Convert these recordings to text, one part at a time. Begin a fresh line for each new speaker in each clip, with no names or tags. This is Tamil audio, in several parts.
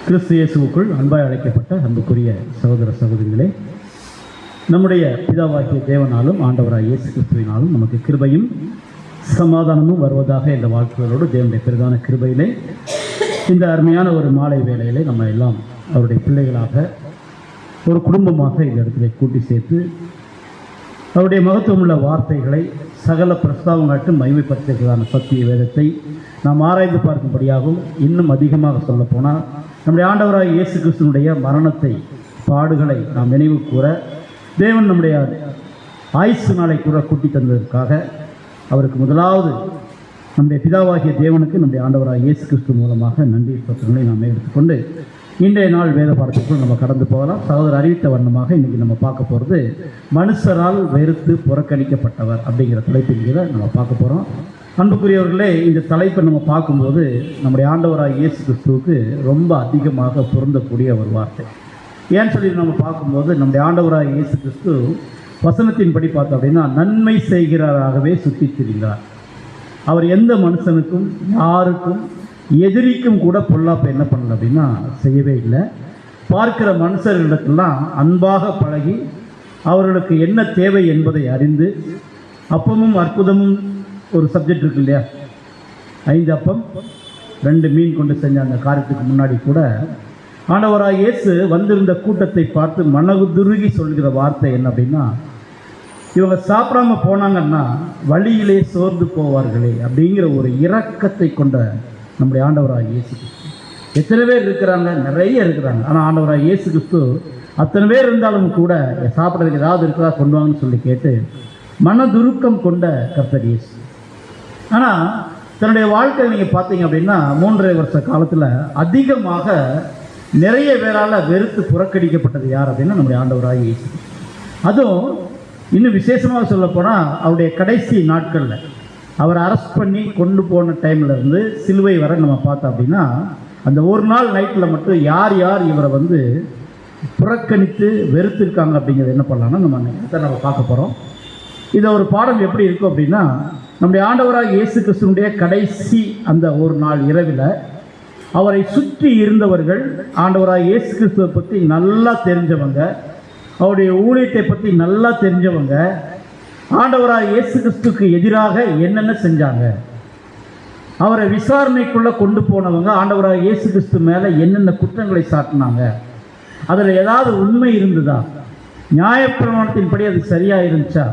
கிறிஸ்து இயேசுவுக்குள் அன்பாய் அழைக்கப்பட்ட அன்புக்குரிய சகோதர சகோதரிகளே, நம்முடைய பிதாவாகிய தேவனாலும் ஆண்டவராக இயேசு கிறிஸ்துவினாலும் நமக்கு கிருபையும் சமாதானமும் வருவதாக இந்த வாழ்க்கைகளோடு தேவனுடைய பெரிதான கிருபையிலே இந்த அருமையான ஒரு மாலை வேளையிலே நம்ம எல்லாம் அவருடைய பிள்ளைகளாக ஒரு குடும்பமாக இந்த இடத்துல கூட்டி சேர்த்து அவருடைய மகத்துவமுள்ள வார்த்தைகளை சகல பிரஸ்தாவங்காட்டும் மகிமைப்படுத்துகிறதான சத்திய வேதத்தை நாம் ஆராய்ந்து பார்க்கும்படியாகவும் இன்னும் அதிகமாக சொல்லப்போனால் நம்முடைய ஆண்டவராக இயேசு கிறிஸ்துவனுடைய மரணத்தை பாடுகளை நாம் நினைவு கூற தேவன் நம்முடைய ஆயுசு நாளை கூட கூட்டி தந்ததற்காக அவருக்கு முதலாவது நம்முடைய பிதாவாகிய தேவனுக்கு நம்முடைய ஆண்டவராக இயேசு கிறிஸ்து மூலமாக நன்றி பத்திரங்களை நாம் எடுத்துக்கொண்டு இன்றைய நாள் வேத பாடத்திற்குள் நம்ம கடந்து போகலாம். சகோதரர் அறிவித்த வண்ணமாக இன்றைக்கி நம்ம பார்க்க போகிறது மனுஷரால் வெறுத்து புறக்கணிக்கப்பட்டவர் அப்படிங்கிற தலைப்பின் கீழே நம்ம பார்க்க போகிறோம். அன்புக்குரியவர்களே, இந்த தலைப்பை நம்ம பார்க்கும்போது நம்முடைய ஆண்டவராக இயேசு கிறிஸ்துவுக்கு ரொம்ப அதிகமாக பொருந்தக்கூடிய ஒரு வார்த்தை. ஏன்னு சொல்லி நம்ம பார்க்கும்போது நம்முடைய ஆண்டவராக இயேசு கிறிஸ்து வசனத்தின்படி பார்த்தோம் அப்படின்னா நன்மை செய்கிறாராகவே சுற்றி திரிந்தார். அவர் எந்த மனுஷனுக்கும் யாருக்கும் எதிரிக்கும் கூட பொல்லாப்பை என்ன பண்ணல அப்படின்னா செய்யவே இல்லை. பார்க்கிற மனுஷர்களிடத்தெல்லாம் அன்பாக பழகி அவர்களுக்கு என்ன தேவை என்பதை அறிந்து அப்பமும் அற்புதமும் ஒரு சப்ஜெக்ட் இருக்கு இல்லையா, 5 அப்பம் 2 மீன் கொண்டு செஞ்ச அந்த காரியத்துக்கு முன்னாடி கூட ஆண்டவராக இயேசு வந்திருந்த கூட்டத்தை பார்த்து மனதுருகி சொல்கிற வார்த்தை என்ன அப்படின்னா, இவங்க சாப்பிடாம போனாங்கன்னா வழியிலே சோர்ந்து போவார்களே அப்படிங்கிற ஒரு இரக்கத்தை கொண்ட நம்முடைய ஆண்டவராக இயேசு கிறிஸ்து. எத்தனை பேர் இருக்கிறாங்க? நிறைய இருக்கிறாங்க. ஆனால் ஆண்டவராக இயேசு கிறிஸ்து அத்தனை பேர் இருந்தாலும் கூட சாப்பிட்றதுக்கு ஏதாவது இருக்கிறதா கொண்டு வாங்கன்னு சொல்லி கேட்டு மனதுருக்கம் கொண்ட கர்த்தர் இயேசு. ஆனால் தன்னுடைய வாழ்க்கையில் நீங்கள் பார்த்தீங்க அப்படின்னா 3.5 வருஷ காலத்தில் அதிகமாக நிறைய பேரால் வெறுத்து புறக்கணிக்கப்பட்டது யார் அப்படின்னா நம்முடைய ஆண்டவராக இயேசு. அதுவும் இன்னும் விசேஷமாக சொல்லப்போனால் அவருடைய கடைசி நாட்களில் அவர் அரெஸ்ட் பண்ணி கொண்டு போன டைமில் இருந்து சிலுவை வரை நம்ம பார்த்தோம் அப்படின்னா அந்த ஒரு நாள் நைட்டில் மட்டும் யார் யார் இவரை புறக்கணித்து வெறுத்திருக்காங்க அப்படிங்கிறது என்ன பண்ணலாம்னா நம்ம பார்க்க போகிறோம். இதை ஒரு பாடம் எப்படி இருக்கும் அப்படின்னா, நம்முடைய ஆண்டவராக இயேசு கிறிஸ்துவனுடைய கடைசி அந்த ஒரு நாள் இரவில் அவரை சுற்றி இருந்தவர்கள் ஆண்டவராக இயேசு கிறிஸ்துவை பற்றி நல்லா தெரிஞ்சவங்க, அவருடைய ஊழியத்தை பற்றி நல்லா தெரிஞ்சவங்க, ஆண்டவராக இயேசு கிறிஸ்துக்கு எதிராக என்னென்ன செஞ்சாங்க, அவரை விசாரணைக்குள்ளே கொண்டு போனவங்க ஆண்டவராக இயேசு கிறிஸ்து மேலே என்னென்ன குற்றங்களை சாட்டினாங்க, அதில் ஏதாவது உண்மை இருந்ததா, நியாயப்பிரமாணத்தின்படி அது சரியாக இருந்துச்சா,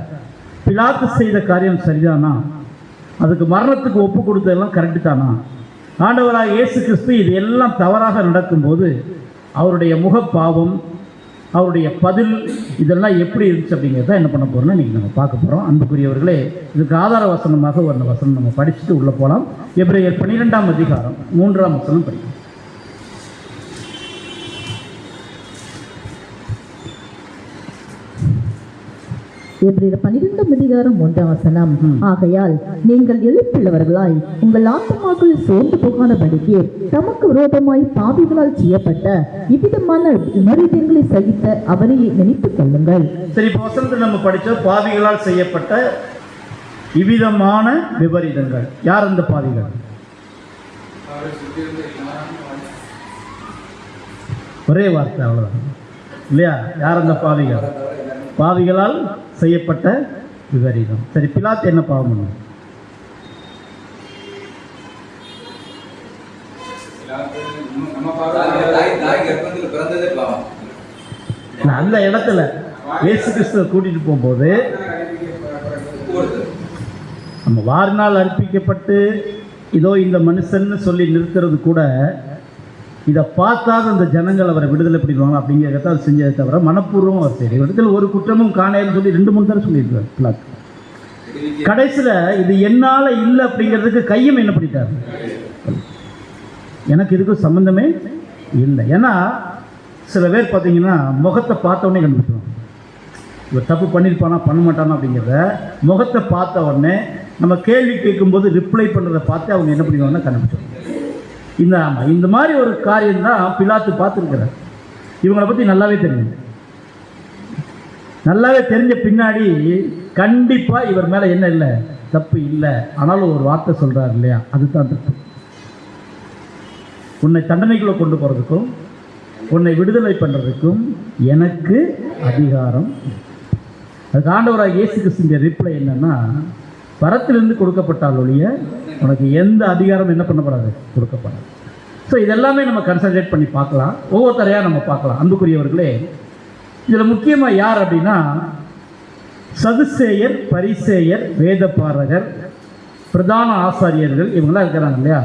பிலாத்து செய்த காரியம் சரிதானா, அதுக்கு மரணத்துக்கு ஒப்பு கொடுத்ததெல்லாம் கரெக்டு தானா, ஆண்டவராக இயேசு கிறிஸ்து இது எல்லாம் தவறாக நடக்கும்போது அவருடைய முகப்பாவம், அவருடைய பதில், இதெல்லாம் எப்படி இருந்துச்சு அப்படிங்கிறத என்ன பண்ண போகிறோம்னா இன்றைக்கி நம்ம பார்க்க போகிறோம். அன்புக்குரியவர்களே, இதுக்கு ஆதார வசனமாக ஒரு வசனம் நம்ம படிச்சுட்டு உள்ளே போகலாம். எபிரேயர் 12ஆம் அதிகாரம் 3ஆம் வசனம் படிக்கும்.
எபிரேயர் 12ஆம் அதிகாரம் 1ஆம் வசனம். ஆகையால் நீங்கள் எழுப்புள்ளவர்களாய் உங்கள் ஆத்துமாக்கள் சோர்ந்து போகாதபடிக்கு தமக்கு விரோதமாய் பாவிகளால் செய்யப்பட்ட இவ்விதமான விபரீதங்களை சகித்த அவரையே நினைத்துக் கொள்ளுங்கள்.
சரி, இப்போ வசனத்தில் நம்ம படித்த பாவிகளால் செய்யப்பட்ட இவ்விதமான விபரீதங்கள். யார் அந்த பாவிகள்? ஒரே வார்த்தை, அவ்வளோதான் இல்லையா? யார் அந்த பாவிகள்? பாவிகளால் செய்யப்பட்ட விபரீதம். சரி, பிலாத்து என்ன பாவம் பண்ணும்? அந்த இடத்துல இயேசு கிறிஸ்துவை கூட்டிட்டு போகும்போது நம்ம வாரினால் அர்ப்பிக்கப்பட்டு இதோ இந்த மனுஷன்னு சொல்லி நிறுத்துறது கூட, இதை பார்க்காத அந்த ஜனங்கள் அவரை விடுதலை பண்ணிடுவாங்க அப்படிங்கிறத அவர் செஞ்சதை தவிர மனப்பூர்வம் அவர் சரி இடத்துல ஒரு குற்றமும் காணையன்னு சொல்லி 2-3 தடவை சொல்லியிருக்காரு பிலாத்து. கடைசியில் இது என்னால் இல்லை அப்படிங்கிறதுக்கு கையும் என்ன பண்ணிட்டாரு, எனக்கு இதுக்கும் சம்மந்தமே இல்லை. ஏன்னா சில பேர் பார்த்தீங்கன்னா முகத்தை பார்த்தோடனே கண்டுபிடிச்சிடுவாங்க, இவர் தப்பு பண்ணியிருப்பானா பண்ண மாட்டானா அப்படிங்கிறத முகத்தை பார்த்த உடனே நம்ம கேள்வி கேட்கும்போது ரிப்ளை பண்ணுறதை பார்த்து அவங்க என்ன பண்ணிடுவாங்கன்னா கண்டுபிடிச்சிடுவாங்க. இந்த மாதிரி ஒரு காரியம் தான் பிலாத்து பார்த்துருக்கிறார். இவங்களை பற்றி நல்லாவே தெரியும். நல்லாவே தெரிஞ்ச பின்னாடி கண்டிப்பாக இவர் மேலே என்ன இல்லை, தப்பு இல்லை, ஆனாலும் ஒரு வார்த்தை சொல்கிறார் இல்லையா, அதுதான் தப்பு. உன்னை தண்டனைக்குள்ளே கொண்டு போகிறதுக்கும் உன்னை விடுதலை பண்ணுறதுக்கும் எனக்கு அதிகாரம். அதுக்கு ஆண்டவராக இயேசு கிறிஸ்துவின் ரிப்ளை என்னன்னா, பரத்திலிருந்து கொடுக்கப்பட்டால் ஒழிய உனக்கு எந்த அதிகாரம் என்ன பண்ணப்படாது, கொடுக்கப்படாது. ஸோ இதெல்லாமே நம்ம கன்சன்ட்ரேட் பண்ணி பார்க்கலாம், ஒவ்வொருத்தரையாக நம்ம பார்க்கலாம். அன்புக்குரியவர்களே, இதில் முக்கியமாக யார் அப்படின்னா, சதுசேயர், பரிசேயர், வேதபாரகர், பிரதான ஆசாரியர்கள், இவங்களாம் இருக்கிறாங்க இல்லையா.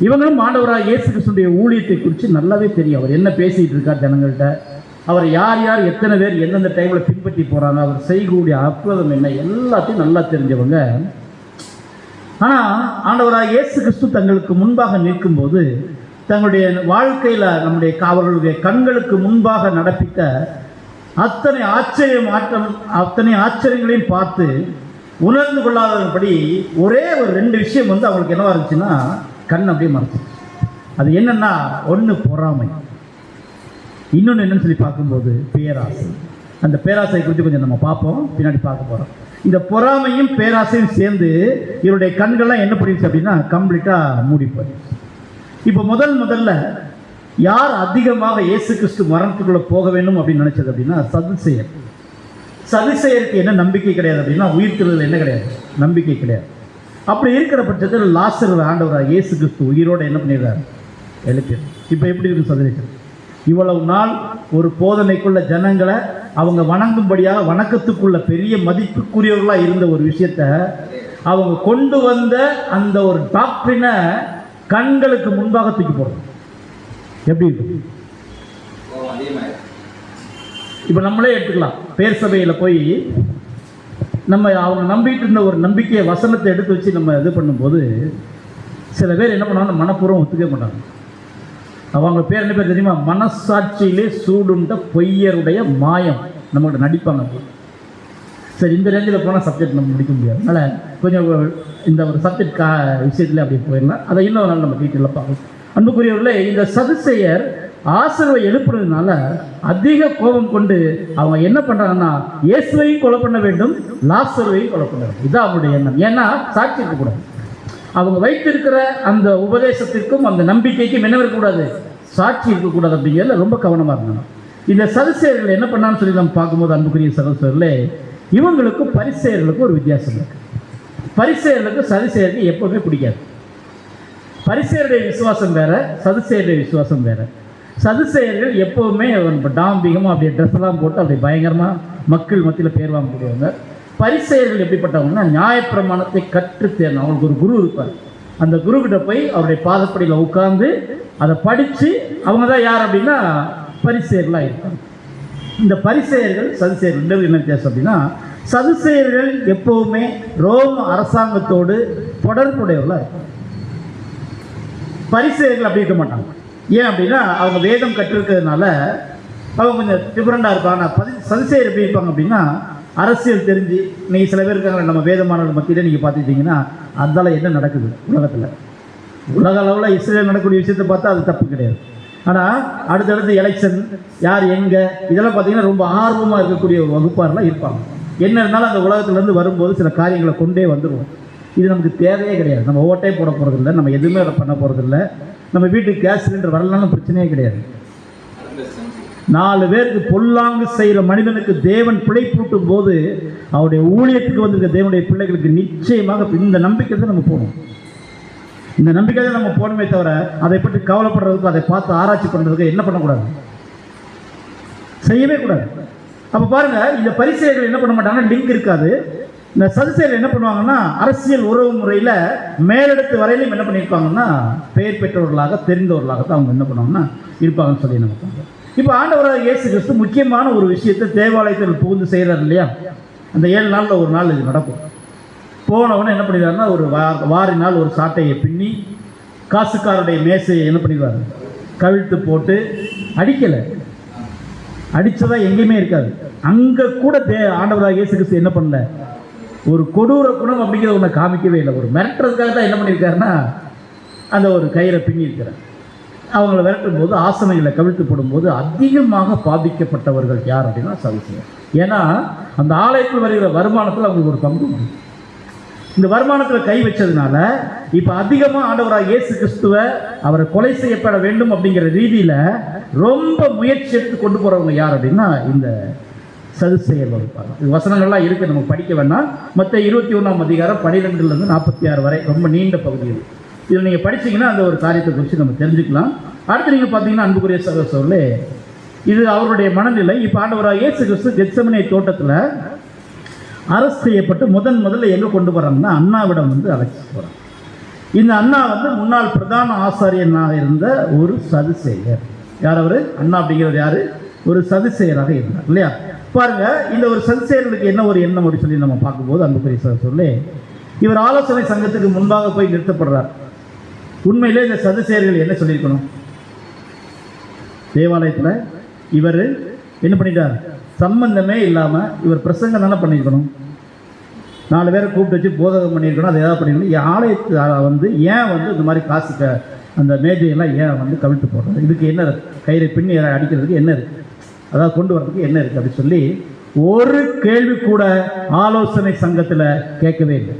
இவங்களும் ஆண்டவராக இயேசு கிறிஸ்துடைய ஊழியத்தை குறித்து நல்லாவே தெரியும். அவர் என்ன பேசிகிட்டு இருக்கார் ஜனங்கள்கிட்ட, அவர் யார் யார் எத்தனை பேர் எந்தெந்த டைமில் பின்பற்றி போகிறாங்க, அவர் செய்யக்கூடிய அற்புதம் என்ன, எல்லாத்தையும் நல்லா தெரிஞ்சவங்க. ஆனால் ஆண்டவராக இயேசு கிறிஸ்து தங்களுக்கு முன்பாக நிற்கும்போது தங்களுடைய வாழ்க்கையில் நம்முடைய அவர்களுடைய கண்களுக்கு முன்பாக நடப்பித்த அத்தனை ஆச்சரியங்களையும் பார்த்து உணர்ந்து கொள்ளாதபடி ஒரே ஒரு 2 விஷயம் அவங்களுக்கு என்னவா இருந்துச்சுன்னா, கண் அப்படியே மறைச்சு. அது என்னன்னா, ஒன்று பொறாமை, இன்னொன்று என்னன்னு சொல்லி பார்க்கும்போது பேராசை. அந்த பேராசை குறித்து கொஞ்சம் நம்ம பார்ப்போம், பின்னாடி பார்க்க போகிறோம். இந்த பொறாமையும் பேராசையும் சேர்ந்து இவருடைய கண்கள்லாம் என்ன பண்ணிடுச்சு அப்படின்னா கம்ப்ளீட்டாக மூடி போயிடுச்சு. இப்போ முதல்ல யார் அதிகமாக இயேசு கிறிஸ்து மரணத்துக்குள்ளே போக வேண்டும் அப்படின்னு நினச்சது அப்படின்னா சதுசேயர். சதுசேயருக்கு என்ன நம்பிக்கை கிடையாது அப்படின்னா, உயிர்த்தெழுதல் என்ன கிடையாது, நம்பிக்கை கிடையாது. அப்படி இருக்கிற பட்சத்தில் லாசரு ஆண்டவராக இயேசு கிறிஸ்து உயிரோடு என்ன பண்ணிடுறாரு, எழுப்பிடுறார். இப்போ எப்படி இருக்கு சதுசேயர்? இவ்வளவு நாள் ஒரு போதனைக்குள்ள ஜனங்களை அவங்க வணங்கும்படியாக வணக்கத்துக்குள்ள பெரிய மதிப்புக்குரியவர்களாக இருந்த ஒரு விஷயத்தை அவங்க கொண்டு வந்த அந்த ஒரு டாக்டரினை கண்களுக்கு முன்பாக தூக்கி போடுறோம். எப்படி இருக்கு? இப்போ நம்மளே எடுத்துக்கலாம். பேர் சபையில் போய் நம்ம அவங்க நம்பிட்டு இருந்த ஒரு நம்பிக்கையை வசனத்தை எடுத்து வச்சு நம்ம இது பண்ணும்போது சில பேர் என்ன பண்ணுவாங்க, மனப்பூர்வம் ஒத்துக்க மாட்டாங்க. அவங்க பேர் என்ன பேர் தெரியுமா? மனசாட்சியிலே சூடுண்ட பொய்யருடைய மாயம். நம்மகிட்ட நடிப்பாங்க. சரி, இந்த ரேஞ்சில் போனால் சப்ஜெக்ட் நம்ம முடிக்க முடியாது. அதனால் கொஞ்சம் இந்த ஒரு சப்ஜெக்ட் விஷயத்தில் அப்படி போயிடலாம். அதை இன்னொரு நாள் நம்ம டீட்டெயிலாக பார்க்கலாம். அன்புக்குரியவர்களே, இந்த சதுசேயர் ஆசர்வை எழுப்புறதுனால அதிக கோபம் கொண்டு அவங்க என்ன பண்ணுறாங்கன்னா, இயேசுவையும் கொலை பண்ண வேண்டும், லாசருவையும் கொலை பண்ண வேண்டும். இதுதான் அவங்களுடைய எண்ணம். ஏன்னா சாட்சி இருக்கக்கூடாது. அவங்க வைத்திருக்கிற அந்த உபதேசத்திற்கும் அந்த நம்பிக்கைக்கும் என்ன இருக்கக்கூடாது, சாட்சி இருக்கக்கூடாது. அப்படிங்கிறதுல ரொம்ப கவனமாக இருந்தாங்க. இந்த சதுசேயர்கள் என்ன பண்ணான்னு சொல்லி நம்ம பார்க்கும்போது, அன்புக்குரிய சகோதரர்களே, இவங்களுக்கும் பரிசேயர்களுக்கும் ஒரு வித்தியாசம் இருக்கு. பரிசேயர்களுக்கு சதுசேயருக்கு எப்பவுமே பிடிக்காது. பரிசேயருடைய விசுவாசம் வேற, சதுசேயருடைய விசுவாசம் வேற. சதுசேயர்கள் எப்பவுமே டாம்பிகமாக அப்படியே ட்ரெஸ் எல்லாம் போட்டு அப்படி பயங்கரமாக மக்கள் மத்தியில் பேர் வாங்கக்கூடியவங்க. பரிசேயர்கள் எப்படிப்பட்டவங்கன்னா, நியாயப்பிரமாணத்தை கற்று தேர்ந்த அவங்களுக்கு ஒரு குரு இருப்பார். அந்த குரு கிட்ட போய் அவருடைய பாதப்படியில் உட்கார்ந்து அதை படித்து அவங்க தான் யார் அப்படின்னா பரிசேயர்களாக இருப்பாங்க. இந்த பரிசேயர்கள் சதுசேயர்கள் என்ன வித்தியாசம் அப்படின்னா, சதுசேயர்கள் எப்பவுமே ரோம் அரசாங்கத்தோடு தொடர்புடையவர்களாக இருப்பாங்க. பரிசேயர்கள் அப்படி இருக்க மாட்டாங்க. ஏன் அப்படின்னா, அவங்க வேதம் கற்றிருக்கிறதுனால அவங்க கொஞ்சம் டிஃப்ரெண்டாக இருப்பாங்க. சதுசேயர் எப்படி இருப்பாங்க அப்படின்னா, அரசியல் தெரிஞ்சு நீங்கள் சில பேர் இருக்காங்க நம்ம வேதமானவர்கள் மத்தியில் நீங்கள் பார்த்துக்கிட்டிங்கன்னா அதனால் என்ன நடக்குது உலகத்தில், உலக அளவில் இஸ்ரேல் நடக்கக்கூடிய விஷயத்தை பார்த்தா அது தப்பு கிடையாது. ஆனால் அடுத்தடுத்து எலெக்ஷன் யார் எங்கே இதெல்லாம் பார்த்தீங்கன்னா ரொம்ப ஆர்வமாக இருக்கக்கூடிய ஒரு வகுப்பாரெலாம் இருப்பாங்க. என்ன இருந்தாலும் அந்த உலகத்துலேருந்து வரும்போது சில காரியங்களை கொண்டே வந்துடுவோம். இது நமக்கு தேவையே கிடையாது. நம்ம ஓட்டே போட போகிறதில்ல, நம்ம எதுவுமே அதை பண்ண போகிறதில்ல. நம்ம வீட்டுக்கு கேஸ் சிலிண்டர் வரலனாலும் பிரச்சனையே கிடையாது. 4 பேருக்கு பொல்லாங்கு செய்கிற மனிதனுக்கு தேவன் பிழைப்பூட்டும் போது அவருடைய ஊழியத்துக்கு வந்திருக்க தேவனுடைய பிள்ளைகளுக்கு நிச்சயமாக இந்த நம்பிக்கை தான் நம்ம போகணும். இந்த நம்பிக்கை தான் நம்ம போகணுமே தவிர அதை பற்றி கவலைப்படுறதுக்கு, அதை பார்த்து ஆராய்ச்சி பண்ணுறதுக்கு என்ன பண்ணக்கூடாது, செய்யவே கூடாது. அப்போ பாருங்க, இந்த பரிசேயர்கள் என்ன பண்ண மாட்டாங்கன்னா லிங்க் இருக்காது. இந்த சதுசேயர்கள் என்ன பண்ணுவாங்கன்னா, அரசியல் உறவு முறையில் மேலிடத்து வரையிலும் என்ன பண்ணியிருப்பாங்கன்னா பெயர் பெற்றவர்களாக தெரிந்தவர்களாகத்தான் அவங்க என்ன பண்ணுவாங்கன்னா இருப்பாங்கன்னு சொல்லி நம்ம. இப்போ ஆண்டவராக இயேசு கிறிஸ்து முக்கியமான ஒரு விஷயத்தை தேவாலயத்தில் புகுந்து செய்கிறார் இல்லையா. அந்த 7 நாளில் ஒரு நாள் இது நடக்கும். போனவொன்னே என்ன பண்ணிடுவாருன்னா, ஒரு வாரினால் ஒரு சாட்டையை பின்னி காசுக்காரருடைய மேசையை என்ன பண்ணிடுவார், கவிழ்த்து போட்டு அடிக்கலை. அடித்ததா எங்கேயுமே இருக்காது. அங்கே கூட ஆண்டவராக இயேசு கிறிஸ்து என்ன பண்ணல, ஒரு கொடூர குணம் அப்படிங்கிற ஒன்றை காமிக்கவே இல்லை. ஒரு மிரட்டுறதுக்காக தான் என்ன பண்ணியிருக்காருன்னா அந்த ஒரு கயிறை பின்னி இருக்கிறார். அவங்கள விரட்டும் போது ஆசனைகளை கவிழ்த்து போடும்போது அதிகமாக பாதிக்கப்பட்டவர்கள் யார் அப்படின்னா சதுசேயர். ஏன்னா அந்த ஆலயத்தில் வருகிற வருமானத்தில் அவங்களுக்கு ஒரு பங்கு உண்டு. இந்த வருமானத்தில் கை வச்சதுனால இப்போ அதிகமாக ஆண்டவராக இயேசு கிறிஸ்துவை அவரை கொலை செய்யப்பட வேண்டும் அப்படிங்கிற ரீதியில் ரொம்ப முயற்சி எடுத்து கொண்டு போகிறவங்க யார் அப்படின்னா இந்த சதுசேயர் வகுப்பாங்க. இது வசனங்கள்லாம் இருக்குது, நம்ம படிக்க வேண்டாம். மற்ற 21ஆம் அதிகாரம் 12லேருந்து 46 வரை ரொம்ப நீண்ட பகுதிகள். இதில் நீங்கள் படிச்சீங்கன்னா அந்த ஒரு காரியத்தை குறித்து நம்ம தெரிஞ்சுக்கலாம். அடுத்து நீங்கள் பார்த்தீங்கன்னா அன்புக்குரிய சகோதரர்களே, இது அவருடைய மனநிலை. இப்போ ஆண்டவராக இயேசு கிறிஸ்து கெத்செமனே தோட்டத்தில் அரஸ்ட் செய்யப்பட்டு முதல்ல எங்கே கொண்டு போகிறாங்கன்னா அண்ணாவிடம் அழைச்சிட்டு போகிறாங்க. இந்த அண்ணா முன்னாள் பிரதான ஆசாரியனாக இருந்த ஒரு சதுசேயர். யார் அவர்? அண்ணா அப்படிங்கிறது யார்? ஒரு சதுசேயராக இருந்தார் இல்லையா? பாருங்க, இந்த ஒரு சதுசேயர்களுக்கு என்ன ஒரு எண்ணம் அப்படி சொல்லி நம்ம பார்க்கும்போது அன்புக்குரிய சொல்லி இவர் ஆலோசனை சங்கத்துக்கு முன்பாக போய் நிறுத்தப்படுறார். உண்மையிலே இந்த சதுசேயர்கள் என்ன சொல்லியிருக்கணும்? தேவாலயத்தில் இவர் என்ன பண்ணிட்டார்? சம்பந்தமே இல்லாமல் இவர் பிரசங்கம் தானே பண்ணியிருக்கணும். 4 பேரை கூப்பிட்டு வச்சு போதகம் பண்ணியிருக்கணும். அது ஏதாவது பண்ணியிருக்கணும். ஆலயத்தை ஏன் இந்த மாதிரி காசு அந்த மேஜையெல்லாம் ஏன் கவிழ்த்து போடுறது? இதுக்கு என்ன கயிறை பின்னி அடிக்கிறதுக்கு என்ன இருக்குது? அதாவது கொண்டு வரதுக்கு என்ன இருக்குது அப்படி சொல்லி ஒரு கேள்வி கூட ஆலோசனை சங்கத்தில் கேட்கவே இல்லை.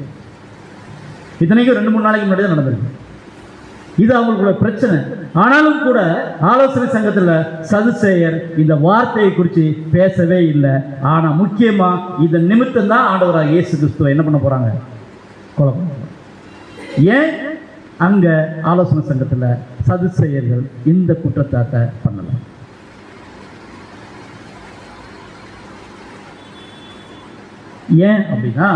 இத்தனைக்கும் 2-3 நாளைக்கு முன்னாடி தான் நடந்திருக்கு. இது அவங்களுக்குள்ள பிரச்சனை. ஆனாலும் கூட ஆலோசனை சங்கத்தில் சதுசேயர் இந்த வார்த்தையை குறித்து பேசவே இல்லை. ஆனால் முக்கியமாக இதன் நிமித்தம் தான் ஆண்டவராக இயேசு கிறிஸ்துவை என்ன பண்ண போகிறாங்க? கொலை பண்ண போகிறாங்க. ஏன் அங்கே ஆலோசனை சங்கத்தில் சதுசேயர்கள் இந்த குற்றச்சாட்டை பண்ணலாம்? ஏன் அப்படின்னா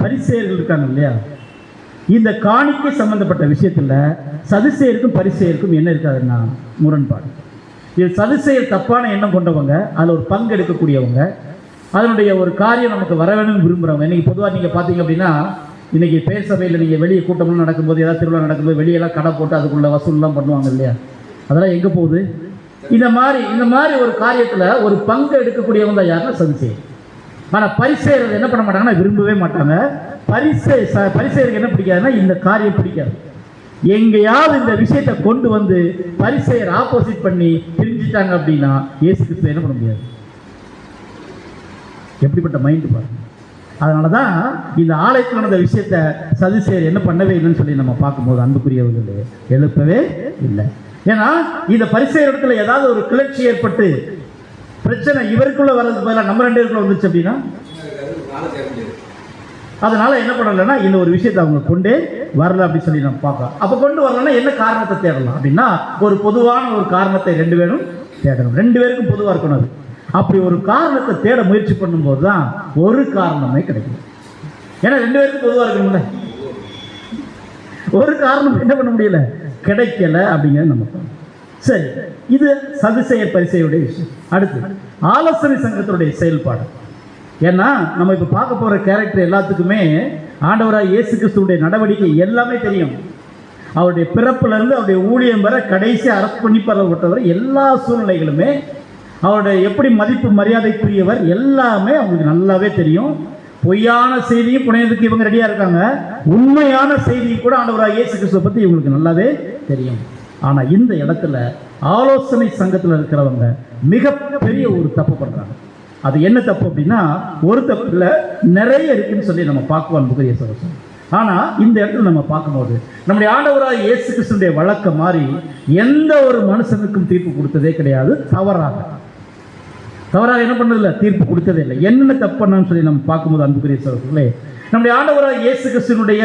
பரிசேயர்கள் இருக்காங்க இல்லையா, இந்த காணிக்கை சம்பந்தப்பட்ட விஷயத்தில் சதுசேயருக்கும் பரிசேயருக்கும் என்ன இருக்காதுன்னா முரண்பாடு. இது சதுசேயர் தப்பான எண்ணம் கொண்டவங்க, அதில் ஒரு பங்கு எடுக்கக்கூடியவங்க, அதனுடைய ஒரு காரியம் நமக்கு வர வேணும்னு விரும்புகிறவங்க. இன்றைக்கி பொதுவாக நீங்கள் பார்த்தீங்க அப்படின்னா, இன்றைக்கி பேர் சபையில் நீங்கள் வெளியே கூட்டம்லாம் நடக்கும்போது, ஏதாவது திருவிழா நடக்கும்போது வெளியெல்லாம் கடை போட்டு அதுக்குள்ள வசூல்லாம் பண்ணுவாங்க இல்லையா? அதெல்லாம் எங்கே போகுது? இந்த மாதிரி ஒரு காரியத்தில் ஒரு பங்கு எடுக்கக்கூடியவங்க தான் யாருன்னா சதுசேயர். ஆனால் பரிசேயர் என்ன பண்ண மாட்டாங்கன்னா விரும்பவே மாட்டாங்க. பரிசேயருக்கு என்ன பிடிக்காதுன்னா இந்த காரியம் பிடிக்காது. எங்கேயாவது இந்த விஷயத்தை கொண்டு பரிசேயர் ஆப்போசிட் பண்ணி பிரிஞ்சுட்டாங்க அப்படின்னா இயேசு கிறிஸ்து என்ன பண்ண முடியாது. எப்படிப்பட்ட மைண்டு பாருங்க. அதனால தான் இந்த ஆலயத்தில் நடந்த விஷயத்தை சதுசேயர் என்ன பண்ணவே இல்லைன்னு சொல்லி நம்ம பார்க்கும்போது அன்புக்குரியவர்கள் எழுப்பவே இல்லை. ஏன்னா இந்த பரிசேயர் இடத்துல ஏதாவது ஒரு கிளர்ச்சி ஏற்பட்டு பிரச்சனை இவருக்குள்ள வர்றதுக்கு பதிலாக நம்ம 2 பேருக்குள்ள வந்துச்சு அப்படின்னா அதனால என்ன பண்ணலைன்னா இந்த ஒரு விஷயத்தை அவங்க கொண்டே வரல அப்படின்னு சொல்லி நம்ம பார்க்கலாம். அப்போ கொண்டு வரலன்னா என்ன காரணத்தை தேடலாம் அப்படின்னா ஒரு பொதுவான ஒரு காரணத்தை 2 பேரும் தேடணும். 2 பேருக்கும் பொதுவாக இருக்கணும். அது அப்படி ஒரு காரணத்தை தேட முயற்சி பண்ணும்போது தான் ஒரு காரணமே கிடைக்கும். ஏன்னா 2 பேருக்கும் பொதுவாக இருக்கணும்ல, ஒரு காரணம் என்ன பண்ண முடியல, கிடைக்கல அப்படிங்கிறது நம்ம. சரி, இது சதுசேயர் பரிசேயருடைய விஷயம். அடுத்து ஆலோசனை சங்கத்தினுடைய செயல்பாடு. ஏன்னா நம்ம இப்போ பார்க்க போகிற கேரக்டர் எல்லாத்துக்குமே ஆண்டவராக இயேசு கிறிஸ்துவுடைய நடவடிக்கை எல்லாமே தெரியும். அவருடைய பிறப்புலேருந்து அவருடைய ஊழியம் வர கடைசி அரெஸ்ட் பண்ணி பரவப்பட்டவர் எல்லா சூழ்நிலைகளுமே அவருடைய எப்படி மதிப்பு மரியாதைக்குரியவர் எல்லாமே அவங்களுக்கு நல்லாவே தெரியும். பொய்யான செய்தியும் புனையதுக்கு இவங்க ரெடியாக இருக்காங்க. உண்மையான செய்தியும் கூட ஆண்டவராக இயேசு கிறிஸ்துவை பற்றி இவங்களுக்கு நல்லாவே தெரியும். ஆனால் இந்த இடத்துல ஆலோசனை சங்கத்தில் இருக்கிறவங்க மிகப்பெரிய ஒரு தப்பு பண்ணுறாங்க. அது என்ன தப்பு அப்படின்னா ஒரு தப்பு இல்லை, நிறைய இருக்குன்னு சொல்லி நம்ம பார்க்குவோம் அன்புக்குரிய சகோதரன். ஆனால் இந்த இடத்துல நம்ம பார்க்கும்போது நம்முடைய ஆண்டவராக இயேசு கிறிஸ்துடைய வழக்கம் மாதிரி எந்த ஒரு மனுஷனுக்கும் தீர்ப்பு கொடுத்ததே கிடையாது. தவறாக என்ன பண்ணதில்லை, தீர்ப்பு கொடுத்ததே இல்லை. என்னென்ன தப்பு பண்ணான்னு சொல்லி நம்ம பார்க்கும்போது அன்புக்குரிய சகோதரர்களே, நம்முடைய ஆண்டவராக இயேசு கிறிஸ்துனுடைய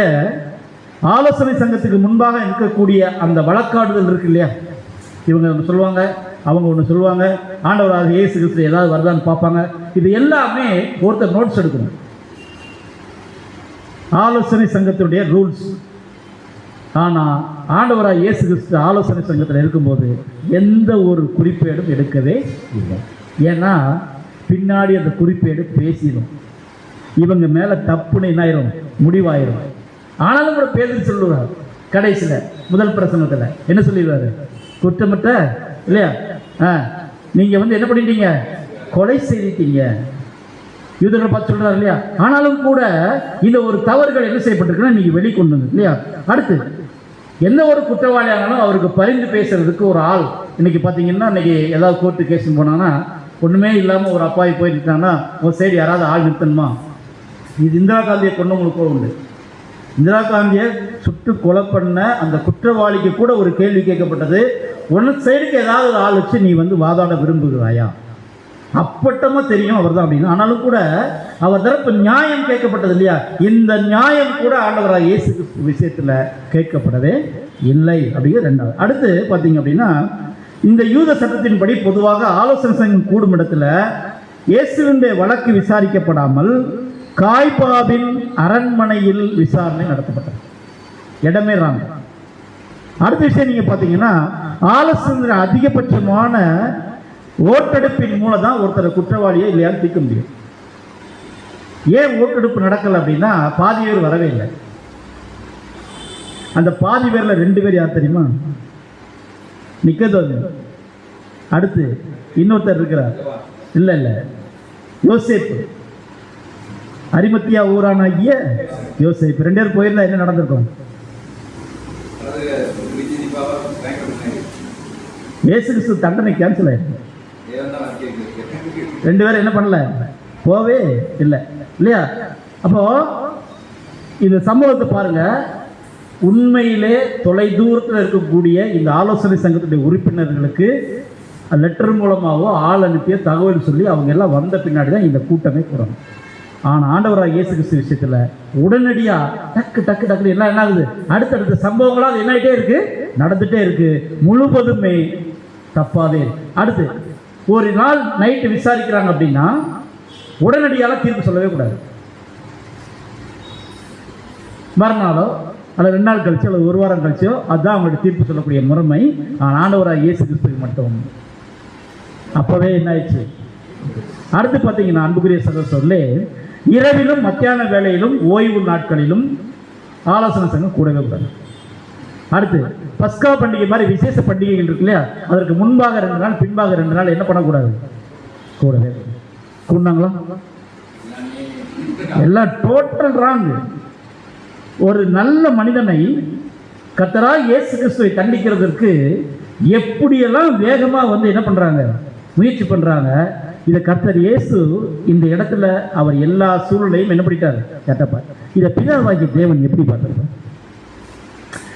ஆலோசனை சங்கத்துக்கு முன்பாக இருக்கக்கூடிய அந்த வழக்காடுதல் இருக்கு இல்லையா, இவங்க ஒன்று சொல்லுவாங்க, அவங்க ஒன்று சொல்லுவாங்க, ஆண்டவராக இயேசு கிறிஸ்து ஏதாவது வருதான்னு பார்ப்பாங்க. இது எல்லாமே ஒருத்தர் நோட்ஸ் எடுக்கணும். ஆலோசனை சங்கத்தினுடைய ரூல்ஸ். ஆனால் ஆண்டவராக இயேசு கிறிஸ்து ஆலோசனை சங்கத்தில் இருக்கும்போது எந்த ஒரு குறிப்பேடும் எடுக்கவே இல்லை. ஏன்னா பின்னாடி அந்த குறிப்பேடு பேசிடும், இவங்க மேலே தப்புன்னு என்ன ஆயிரும், முடிவாயிரும். ஆனாலும் கூட பேசி சொல்லுவார் கடைசியில் முதல் பிரசங்கத்தில் என்ன சொல்லிடுவார், குற்றமற்ற இல்லையா, நீங்கள் என்ன பண்ணிட்டீங்க, கொலை செய்திட்டீங்க, யூதர்களை பார்த்து சொல்கிறார் இல்லையா. ஆனாலும் கூட இந்த ஒரு தவறுகள் என்ன செய்யப்பட்டிருக்குன்னா நீங்கள் வெளிக்கொண்டு வந்து இல்லையா. அடுத்து எந்த ஒரு குற்றவாளியானாலும் அவருக்கு பரிந்து பேசுறதுக்கு ஒரு ஆள். இன்னைக்கு பார்த்தீங்கன்னா இன்னைக்கு ஏதாவது கோர்ட்டு கேஸுன்னு போனாங்கன்னா ஒன்றுமே இல்லாமல் ஒரு அப்பாவி போயிருக்காங்கன்னா ஒரு சைடு யாராவது ஆள் நிறுத்தணுமா? இது இந்திரா காந்தியை கொண்டவங்களுக்கு உண்டு. இந்திரா காந்தியை சுட்டு கொலை பண்ண அந்த குற்றவாளிக்கு கூட ஒரு கேள்வி கேட்கப்பட்டது, ஒன்று சைடுக்கு ஏதாவது ஒரு ஆள் வச்சு நீ வந்து வாதாட விரும்புகிறாயா? அப்பட்டமாக தெரியும் அவர் தான் அப்படின்னு. ஆனாலும் கூட அவர் தரப்பு நியாயம் கேட்கப்பட்டது இல்லையா? இந்த நியாயம் கூட ஆண்டவராக இயேசு கிறிஸ்து விஷயத்தில் கேட்கப்படவே இல்லை அப்படிங்கிற ரெண்டாவது. அடுத்து பார்த்தீங்க அப்படின்னா, இந்த யூத சட்டத்தின்படி பொதுவாக ஆலோசனை சங்கம் கூடும் இடத்துல இயேசுவினுடைய வழக்கு விசாரிக்கப்படாமல் காய்பாவின் அரண்மனையில் விசாரணை நடத்தப்பட்டது. இடமே ராங்க. அடுத்த விஷயம் நீங்க பார்த்தீங்கன்னா, ஆலோசனை அதிகபட்சமான ஓட்டெடுப்பின் மூலம் தான் ஒருத்தரை குற்றவாளியை இல்லையான்னு தீர்க்க முடியும். ஏன் ஓட்டெடுப்பு நடக்கல அப்படின்னா, பாதி பேர் வரவே இல்லை. அந்த பாதி பேர்ல 2 பேர் யார் தெரியுமா? நிக்கதோமு, அடுத்து இன்னொருத்தர் இருக்கிறார், இல்லை யோசேப்பு, அரிமத்தியா ஊரானாகிய யோசேப்பு. 2 பேர் போயிருந்தா என்ன நடந்திருக்கும்? இயேசு கிறிஸ்து தண்டனை கேன்சல் ஆயிருக்கு. 2 பேரும் என்ன பண்ணல, போவே இல்லை இல்லையா? அப்போ இந்த சம்பவத்தை பாருங்க. உண்மையிலே தொலை தூரத்தில் இருக்கக்கூடிய இந்த ஆலோசனை சங்கத்துடைய உறுப்பினர்களுக்கு லெட்டர் மூலமாகவோ ஆள் அனுப்பிய தகவல் சொல்லி அவங்க எல்லாம் வந்த பின்னாடி தான் இந்த கூட்டமே கூடணும். ஆனால் ஆண்டவராக இயேசு கிறிஸ்து விஷயத்தில் உடனடியாக டக்கு டக்கு டக்கு எல்லாம் என்ன ஆகுது, அடுத்தடுத்த சம்பவங்களாக அது என்ன ஆகிட்டே இருக்கு, நடந்துகிட்டே இருக்கு. முழுவதுமே தப்பாவே இருக்கு. அடுத்து ஒரு நாள் நைட்டு விசாரிக்கிறாங்க அப்படின்னா உடனடியாக தீர்ப்பு சொல்லவே கூடாது. மறுநாளோ அல்லது 2 நாள் கழிச்சோ அல்லது 1 வாரம் கழிச்சோ அதுதான் அவங்களுடைய தீர்ப்பு சொல்லக்கூடிய முறைமை. ஆனால் ஆண்டவராக இயேசு கிறிஸ்துக்கு மட்டும் அப்பவே என்ன ஆயிடுச்சு. அடுத்து பார்த்தீங்கன்னா, அன்புக்குரிய சகோதரர்களே, இரவிலும் மத்தியான வேளையிலும் ஓய்வு நாட்களிலும் ஆலோசனை சங்கம் கூடவே கூடாது. அடுத்து பஸ்கா பண்டிகை மாதிரி விசேஷ பண்டிகைகள் இருக்கு இல்லையா, அதற்கு முன்பாக 2 நாள் பின்பாக 2 நாள் என்ன பண்ணக்கூடாது, கூடவே கூடாங்களா? எல்லாம் டோட்டல் ராங். ஒரு நல்ல மனிதனை கர்த்தராகிய இயேசு கிறிஸ்துவை தண்டிக்கிறதுக்கு எப்படியெல்லாம் வேகமாக வந்து என்ன பண்ணுறாங்க, முயற்சி பண்ணுறாங்க. இதை கர்த்தர் இயேசு இந்த இடத்துல அவர் எல்லா சூழ்நிலையும் என்ன பண்ணிட்டார், கேட்டப்பார். இதை பிதாவாகிய தேவன் எப்படி பார்த்துருப்பார்?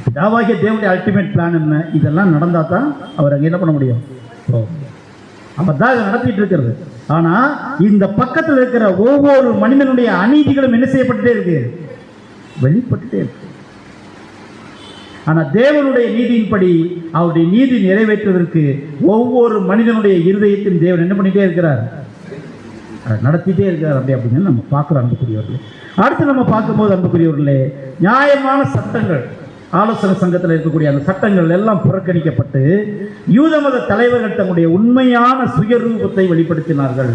பிதாவாகிய தேவனுடைய அல்டிமேட் பிளான் என்ன? இதெல்லாம் நடந்தால் தான் அவர் அங்கே என்ன பண்ண முடியும். அப்போ தான் இதை நடத்திட்டு இருக்கிறது. ஆனால் இந்த பக்கத்தில் இருக்கிற ஒவ்வொரு மனிதனுடைய அநீதிகளும் என்ன செய்யப்பட்டுட்டே இருக்கு, வெளிப்பட்டுட்டே இருக்கு. ஆனால் தேவனுடைய நீதியின்படி அவருடைய நீதி நிறைவேற்றுவதற்கு ஒவ்வொரு மனிதனுடைய இருதயத்தின் தேவன் என்ன பண்ணிட்டே இருக்கிறார், நடத்திட்டே இருக்கிறார். அப்படின்னு நம்ம பார்க்குறோம் அன்புக்குரியவர்களே. அடுத்து நம்ம பார்க்கும்போது அன்புக்குரியவர்களே, நியாயமான சட்டங்கள் ஆலோசனை சங்கத்தில் இருக்கக்கூடிய அந்த சட்டங்கள் எல்லாம் புறக்கணிக்கப்பட்டு யூத மத தலைவர்கள் தங்களுடைய உண்மையான சுயரூபத்தை வெளிப்படுத்தினார்கள்.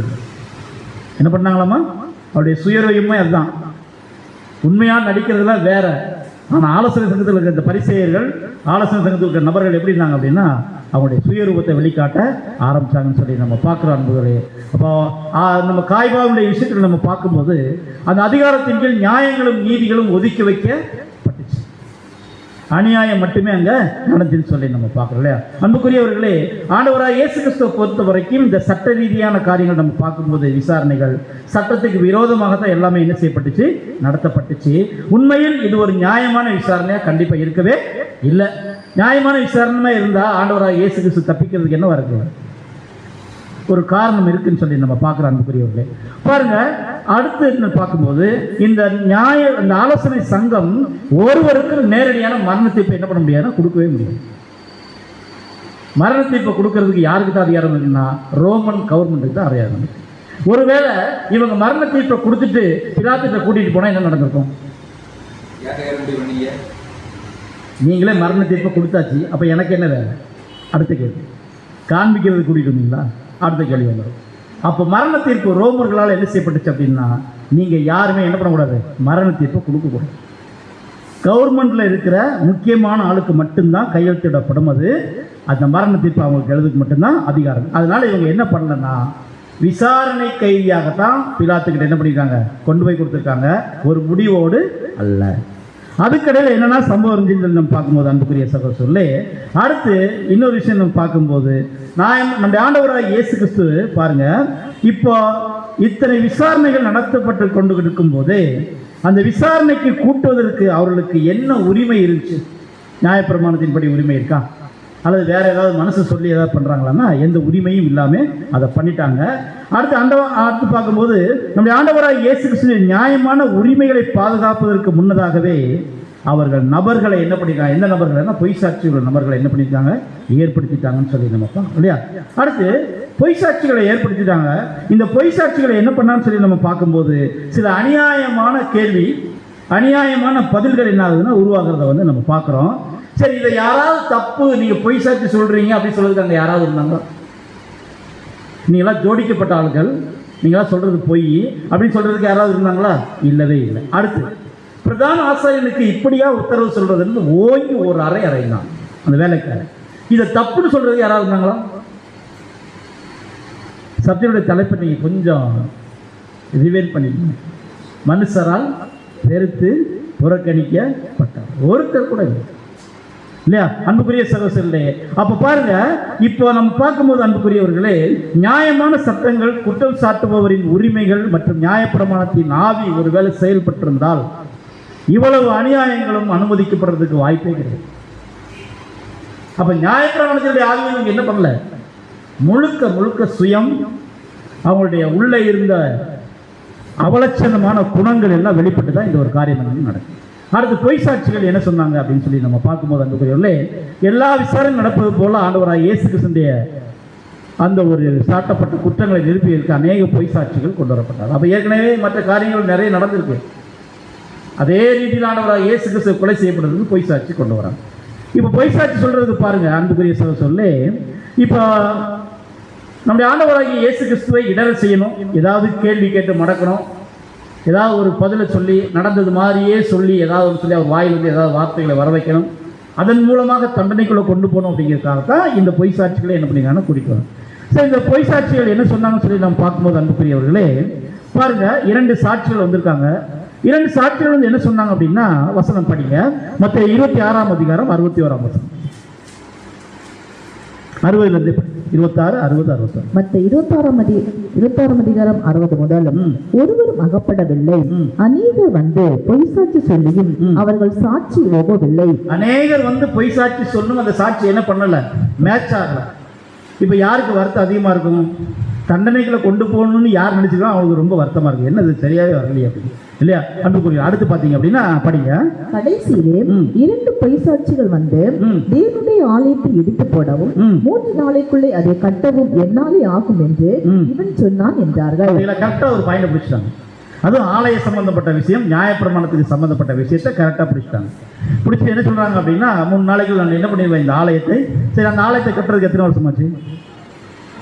என்ன பண்ணாங்களாமா, அவருடைய சுயரூபமே அதுதான். உண்மையாக நடிக்கிறதுலாம் வேற. ஆனால் ஆலோசனை சங்கத்தில் இருக்கிற இந்த பரிசேயர்கள், ஆலோசனை சங்கத்தில் இருக்கிற நபர்கள் எப்படி இருந்தாங்க அப்படின்னா, அவங்களுடைய சுயரூபத்தை வெளிக்காட்ட ஆரம்பிச்சாங்கன்னு சொல்லி நம்ம பார்க்குறோம் அன்புகளே. அப்போ நம்ம காய்பாவுடைய விஷயத்தில் நம்ம பார்க்கும்போது அந்த அதிகாரத்தின் கீழ் நியாயங்களும் நீதிகளும் ஒதுக்கி வைக்கப்பட்டுச்சு. அநியாயம் மட்டுமே அங்கே நடந்துன்னு சொல்லி நம்ம பார்க்குறோம் இல்லையா? அன்புக்குரியவர்களே, ஆண்டவராக இயேசு கிறிஸ்துவை பொறுத்த வரைக்கும் இந்த சட்ட ரீதியான காரியங்கள் நம்ம பார்க்கும்போது விசாரணைகள் சட்டத்துக்கு விரோதமாகத்தான் எல்லாமே என்ன செய்யப்பட்டுச்சு, நடத்தப்பட்டுச்சு. உண்மையில் இது ஒரு நியாயமான விசாரணையாக கண்டிப்பாக இருக்கவே இல்லை. நியாயமான விசாரணை இருந்தால் ஆண்டவராக இயேசு கிறிஸ்து தப்பிக்கிறதுக்கு என்ன இருக்கு, ஒரு காரணம் இருக்குன்னு சொல்லி நம்ம பார்க்குறோம் அன்புக்குரியவர்களே. பாருங்க, அடுத்து பார்க்கும்போது இந்த ஆலோசனை சங்கம் ஒருவருக்கு நேரடியான மரண தீர்ப்பை என்ன பண்ண முடியாதுன்னா கொடுக்கவே முடியாது. மரண தீர்ப்பை கொடுக்கறதுக்கு யாருக்கு தான் அதிகாரம் இருக்குன்னா, ரோமன் கவர்மெண்ட்டுக்கு தான் அதிகாரம் இருக்கு. ஒருவேளை இவங்க மரண தீர்ப்பை கொடுத்துட்டு பிலாத்துட்ட கூட்டிட்டு போனால் என்ன நடந்திருக்கும்? நீங்களே மரண தீர்ப்பை கொடுத்தாச்சு, அப்போ எனக்கு என்ன வேலை? அடுத்த கேள்வி, காண்பிக்கிறது கூட்டிகிட்டு வந்தீங்களா? அடுத்த கேள்வி வந்துடும். அப்போ மரண தீர்ப்பு ரோமர்களால் என்ன செய்யப்பட்டுச்சு அப்படின்னா, நீங்கள் யாருமே என்ன பண்ணக்கூடாது, மரண தீர்ப்பை கொடுக்கக்கூடாது. கவர்மெண்ட்டில் இருக்கிற முக்கியமான ஆளுக்கு மட்டும்தான் கையெழுத்திடப்படும். அது அந்த மரண தீர்ப்பு அவங்களுக்கு எழுதுக்கு மட்டும்தான் அதிகாரம். அதனால் இவங்க என்ன பண்ணலன்னா, விசாரணை கைதியாகத்தான் பிலாத்துக்கிட்ட என்ன பண்ணியிருக்காங்க, கொண்டு போய் கொடுத்துருக்காங்க, ஒரு முடிவோடு அல்ல. அதுக்கடையில் என்னென்னா சம்பவம் இருந்துன்னு நம்ம பார்க்கும்போது அன்புக்குரிய சகோதரர்களே, அடுத்து இன்னொரு விஷயம் நம்ம பார்க்கும்போது, நம்ம ஆண்டவராக இயேசு கிறிஸ்து பாருங்க, இப்போ இத்தனை விசாரணைகள் நடத்தப்பட்டு கொண்டு இருக்கும்போது அந்த விசாரணைக்கு கூட்டுவதற்கு அவர்களுக்கு என்ன உரிமை இருந்துச்சு? நியாயப்பிரமாணத்தின்படி உரிமை இருக்கா, அல்லது வேற ஏதாவது மனசு சொல்லி ஏதாவது பண்றாங்களான்னா எந்த உரிமையும் இல்லாமல் அதை பண்ணிட்டாங்க. அடுத்து பார்க்கும்போது நம்முடைய ஆண்டவராய் இயேசு கிறிஸ்துவின் நியாயமான உரிமைகளை பாதுகாப்பதற்கு முன்னதாகவே அவர்கள் நபர்களை என்ன பண்ணிட்டாங்க? எந்த நபர்கள்னா பொய் சாட்சி உள்ள நபர்களை என்ன பண்ணிட்டாங்க? ஏற்படுத்திட்டாங்கன்னு சொல்லி நம்ம பார்க்கலாம் இல்லையா? அடுத்து பொய் சாட்சிகளை ஏற்படுத்திட்டாங்க. இந்த பொய் சாட்சிகளை என்ன பண்ணான்னு சொல்லி நம்ம பார்க்கும்போது சில அநியாயமான கேள்வி, அநியாயமான பதில்கள் என்ன ஆகுதுன்னா உருவாகிறத வந்து நம்ம பார்க்குறோம். சரி, இதை யாராவது தப்பு, நீங்க பொய் சாட்சி சொல்றீங்க அப்படின்னு சொல்றதுக்கு அங்கே யாராவது இருந்தாங்க? நீங்களாம் ஜோடிக்கப்பட்ட ஆட்கள், நீங்களாம் சொல்றது பொய் அப்படின்னு சொல்றதுக்கு யாராவது இருந்தாங்களா? இல்லவே இல்லை. அடுத்து பிரதான ஆசாரியனுக்கு இப்படியா உத்தரவு சொல்றதுன்னு ஓங்கி ஒரு அறைந்தான் அந்த வேலைக்காரன். இதை தப்புன்னு சொல்றதுக்கு யாராவது இருந்தாங்களா? சப்ஜெக்டுடைய தலைப்பை நீங்க கொஞ்சம் ரிவைல் பண்ணிடுங்க. மனுஷரால் வெறுத்து புறக்கணிக்கப்பட்டார், ஒருத்தர் கூட இல்லை இல்லையா அன்புக்குரிய சகோதரர்களே? அப்ப பாருங்க, இப்போ நம்ம பார்க்கும்போது அன்புக்குரியவர்களே, நியாயமான சட்டங்கள், குற்றம் சாட்டுபவரின் உரிமைகள் மற்றும் நியாயப்பிரமாணத்தின் ஆவி ஒருவேளை செயல்பட்டிருந்தால் இவ்வளவு அநியாயங்களும் அனுமதிக்கப்படுறதுக்கு வாய்ப்பே கிடையாது. அப்ப நியாயப்பிரமாணத்தினுடைய ஆவியை நீங்க என்ன பண்ணல? முழுக்க முழுக்க சுயம், அவங்களுடைய உள்ள இருந்த அவலட்சணமான குணங்கள் எல்லாம் வெளிப்பட்டு தான் இந்த ஒரு காரியம் நடக்கும். அடுத்து பொய் சாட்சிகள் என்ன சொன்னாங்க அப்படின்னு சொல்லி நம்ம பார்க்கும்போது அன்புக்குரியவர்களே, எல்லா விசாரணையும் நடப்பது போல ஆண்டவராய் இயேசு கிறிஸ்துவினுடைய அந்த ஒரு சாட்டப்பட்ட குற்றங்களை நிரூபிக்க அநேக பொய் சாட்சிகள் கொண்டு வரப்பட்டார். அப்போ ஏற்கனவே மற்ற காரியங்கள் நிறைய நடந்திருக்கு. அதே ரீதியில் ஆண்டவராய் இயேசு கிறிஸ்து கொலை செய்யப்படுறதுக்கு பொய் சாட்சி கொண்டு வராங்க. இப்போ பொய் சாட்சி சொல்றதுக்கு பாருங்க அன்புக்குரிய சொல்லி, இப்போ நம்முடைய ஆண்டவராகிய இயேசு கிறிஸ்துவை இடரல் செய்யணும், ஏதாவது கேள்வி கேட்டு மடக்கணும், ஏதாவது ஒரு பதிலை சொல்லி நடந்தது மாதிரியே சொல்லி ஏதாவது சொல்லி அவர் வாயிலிருந்து ஏதாவது வார்த்தைகளை வர வைக்கணும், அதன் மூலமாக தண்டனைக்குள்ளே கொண்டு போகணும் அப்படிங்கிறதுக்காக தான் இந்த பொய் சாட்சிகளை என்ன பண்ணிக்காங்கன்னா குடிக்கணும். சரி, இந்த பொய் சாட்சிகள் என்ன சொன்னாங்கன்னு சொல்லி நம்ம பார்க்கும்போது அன்புக்குரியவர்களே பாருங்க, 2 சாட்சிகள் வந்திருக்காங்க. 2 சாட்சிகள் வந்து என்ன சொன்னாங்க அப்படின்னா, வசனம் படிங்க, மத்த 26ஆம் அதிகாரம் 61ஆம் வசனம், 60 26 60 61.
மத்த 26ஆம் அதிகாரம் 60 முதல், ஒருவரும் அகப்படவில்லை, அநேகர் வந்து பொய் சாட்சி சொல்லியும் அவர்கள் சாட்சி ஓகவில்லை.
அநேகர் வந்து பொய் சாட்சி சொல்லும், அந்த சாட்சி என்ன பண்ணல? மேட்ச் ஆகல. இப்ப யாருக்கு வருத்தம் அதிகமா இருக்கும்? தண்டனைகளை கொண்டு போகணும்னு யார் நினைச்சுக்கலாம் அவங்களுக்கு ரொம்ப வருத்தமா இருக்கு, என்னது சரியாவே வரலையே அப்படின்னு இல்லையா அன்புக்குரிய. அடுத்து பாத்தீங்க அப்படின்னா படிங்க,
கடைசியிலே 2 பொய் சாட்சிகள் வந்து தேவனுடைய ஆலயத்தை இடித்து போடவும் 3 நாளைக்குள்ளே அதை கட்டவும் என்னாலே ஆகும் என்று இவன் சொன்னான் என்றார்கள்.
கரெக்டா ஒரு பாயிண்ட் பிடிச்சிட்டாங்க. அதுவும் ஆலய சம்பந்தப்பட்ட விஷயம், நியாயப்பிரமாணத்துக்கு சம்பந்தப்பட்ட விஷயத்தை கரெக்டா பிடிச்சிட்டாங்க. பிடிச்சி என்ன சொல்றாங்க அப்படின்னா, 3 நாளைக்கு நான் என்ன பண்ணிடுவேன் இந்த ஆலயத்தை. சரி, அந்த ஆலயத்தை கட்டுறதுக்கு எத்தனை வருஷம் ஆச்சு?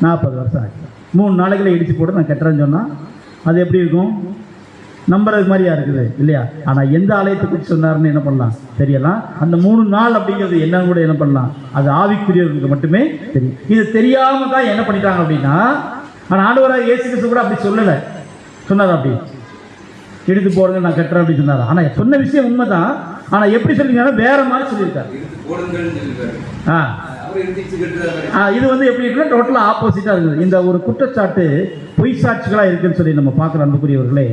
40 வருஷம் ஆச்சு. 3 நாளைக்குள்ள இடிச்சு போட்டு நான் கட்டுறேன்னு சொன்னா அது எப்படி இருக்கும்? நம்புறது மாதிரியா இருக்குது இல்லையா? ஆனா எந்த ஆலயத்தை குறித்து சொன்னாருன்னு என்ன பண்ணலாம் தெரியலாம். அந்த 3 நாள் அப்படிங்கிறது என்னன்னு கூட என்ன பண்ணலாம், அது ஆவிக்குரியவர்களுக்கு மட்டுமே தெரியும். இது தெரியாம தான் என்ன பண்ணிட்டாங்க அப்படின்னா, ஆனா ஆண்டவராக இயேசு கிறிஸ்து கூட அப்படி சொல்லலை. சொன்னார் அப்படி இடித்து போடுங்க நான் கட்டுறேன் அப்படின்னு சொன்னார். ஆனா சொன்ன விஷயம் உண்மைதான், ஆனா எப்படி சொல்லிங்கன்னா வேற மாதிரி சொல்லியிருக்காரு. இது வந்து எப்படி இருக்குன்னா டோட்டலா ஆப்போசிட்டா இருக்குது. இந்த ஒரு குற்றச்சாட்டு பொய் சாட்சிகளா இருக்குன்னு சொல்லி நம்ம பார்க்குற அன்புக்குரியவர்களே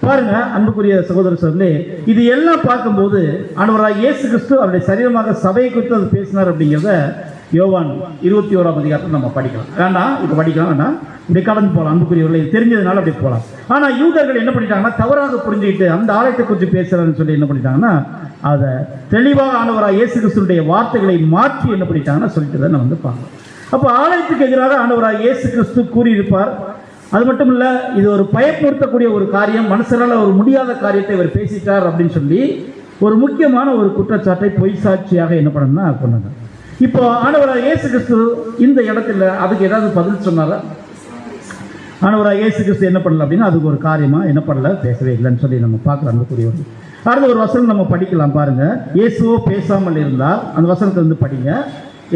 பாருங்க, அன்புக்குரிய சகோதரர்களே, இது எல்லாம் பார்க்கும்போது ஆண்டவராகிய இயேசு கிறிஸ்து அவருடைய சரீரமாக சபையை குறித்து அது பேசினார் அப்படிங்கிறத யோவான் 21ஆம் அதிகாரத்தில் நம்ம படிக்கலாம். வேண்டாம் இப்போ படிக்கலாம், வேண்டாம் இப்படி கலந்து போகலாம். அன்புக்குரியவர்களே தெரிஞ்சதுனால அப்படி போகலாம். ஆனால் யூதர்கள் என்ன பண்ணிட்டாங்கன்னா தவறாக புரிஞ்சுக்கிட்டு அந்த ஆலயத்தை குறித்து பேசுறான்னு சொல்லி என்ன பண்ணிட்டாங்கன்னா அதை தெளிவாக ஆண்டவராகிய இயேசு கிறிஸ்துடைய வார்த்தைகளை மாற்றி என்ன பண்ணிட்டாங்கன்னா சொல்லிட்டு தான் நம்ம வந்து பார்க்கலாம். அப்போ ஆலயத்துக்கு எதிராக ஆண்டவராகிய இயேசு கிறிஸ்து கூறியிருப்பார். அது மட்டும் இல்லை, இது ஒரு பயப்படுத்தக்கூடிய ஒரு காரியம், மனுஷரால் ஒரு முடியாத காரியத்தை இவர் பேசிட்டார் அப்படின்னு சொல்லி ஒரு முக்கியமான ஒரு குற்றச்சாட்டை பொய் சாட்சியாக என்ன பண்ணணும்னா கொண்டாங்க. இப்போ ஆண்டவராகிய இயேசு கிறிஸ்து இந்த இடத்துல அதுக்கு ஏதாவது பதில் சொன்னாரா? ஆண்டவராகிய இயேசு கிறிஸ்து என்ன பண்ணல அப்படின்னா அதுக்கு ஒரு காரியமாக என்ன பண்ணல, பேசவே இல்லைன்னு சொல்லி நம்ம பார்க்கலாம். அன்புக்குரியவர்கள், அடுத்த ஒரு வசனம் நம்ம படிக்கலாம் பாருங்க. இயேசுவோ பேசாமல் இருந்தால் அந்த வசனத்தை வந்து படிங்க.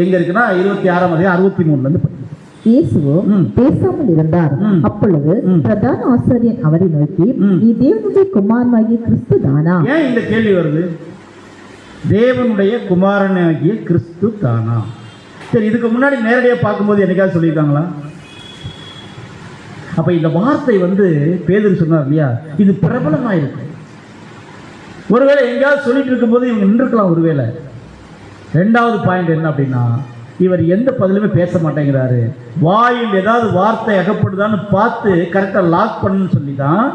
எங்க இருக்குன்னா 26ஆம் அதிகாரம் 63 படிங்க.
இயேசுவோ பேசாமல் இருந்தார். அப்பொழுது பிரதான ஆசாரியன் அவரை நோக்கி, நீ தேவனுடைய குமாரனாகிய கிறிஸ்து தானா?
ஏன் இந்த கேள்வி வருது? தேவனுடைய குமாரனாகிய கிறிஸ்து தானா? சரி, இதுக்கு முன்னாடி நேரடியாக பார்க்கும்போது என்னைக்காவது சொல்லியிருக்காங்களா? அப்ப இந்த வார்த்தை வந்து பேதுரு சொன்னார் இல்லையா, இது பிரபலமாயிருக்கு. ஒருவேளை எங்கேயாவது சொல்லிட்டு இருக்கும்போது இவங்க நின்றுக்கலாம். ஒருவேளை ரெண்டாவது பாயிண்ட் என்ன அப்படின்னா, இவர் எந்த பதிலுமே பேச மாட்டேங்கிறாரு. வாயில் ஏதாவது வார்த்தை அகப்படுதான்னு பார்த்து கரெக்டாக லாக் பண்ணுன்னு சொல்லி தான்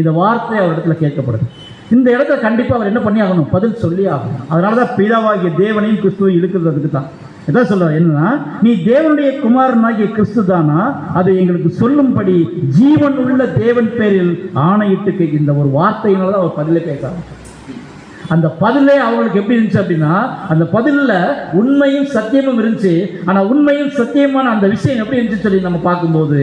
இந்த வார்த்தை அவர் இடத்துல கேட்கப்படுது. இந்த இடத்துல கண்டிப்பாக அவர் என்ன பண்ணி ஆகணும், பதில் சொல்லி ஆகணும். அதனால தான் பிதாவாகிய தேவனையும் கிறிஸ்துவை இழுக்கிறதுக்கு தான் எதாவது சொல்றாரு. என்னன்னா, நீ தேவனுடைய குமாரனாகிய கிறிஸ்து தானா, அதை எங்களுக்கு சொல்லும்படி ஜீவன் உள்ள தேவன் பேரில் ஆணையிட்டு இந்த ஒரு வார்த்தையினால தான் அவர் பதிலே பேச ஆரம்பிச்சார். அந்த பதிலே அவங்களுக்கு எப்படி இருந்துச்சு அப்படின்னா, அந்த பதிலில் உண்மையும் சத்தியமும் இருந்துச்சு. ஆனால் உண்மையும் சத்தியமான அந்த விஷயம் எப்படி இருந்துச்சு சொல்லி நம்ம பார்க்கும்போது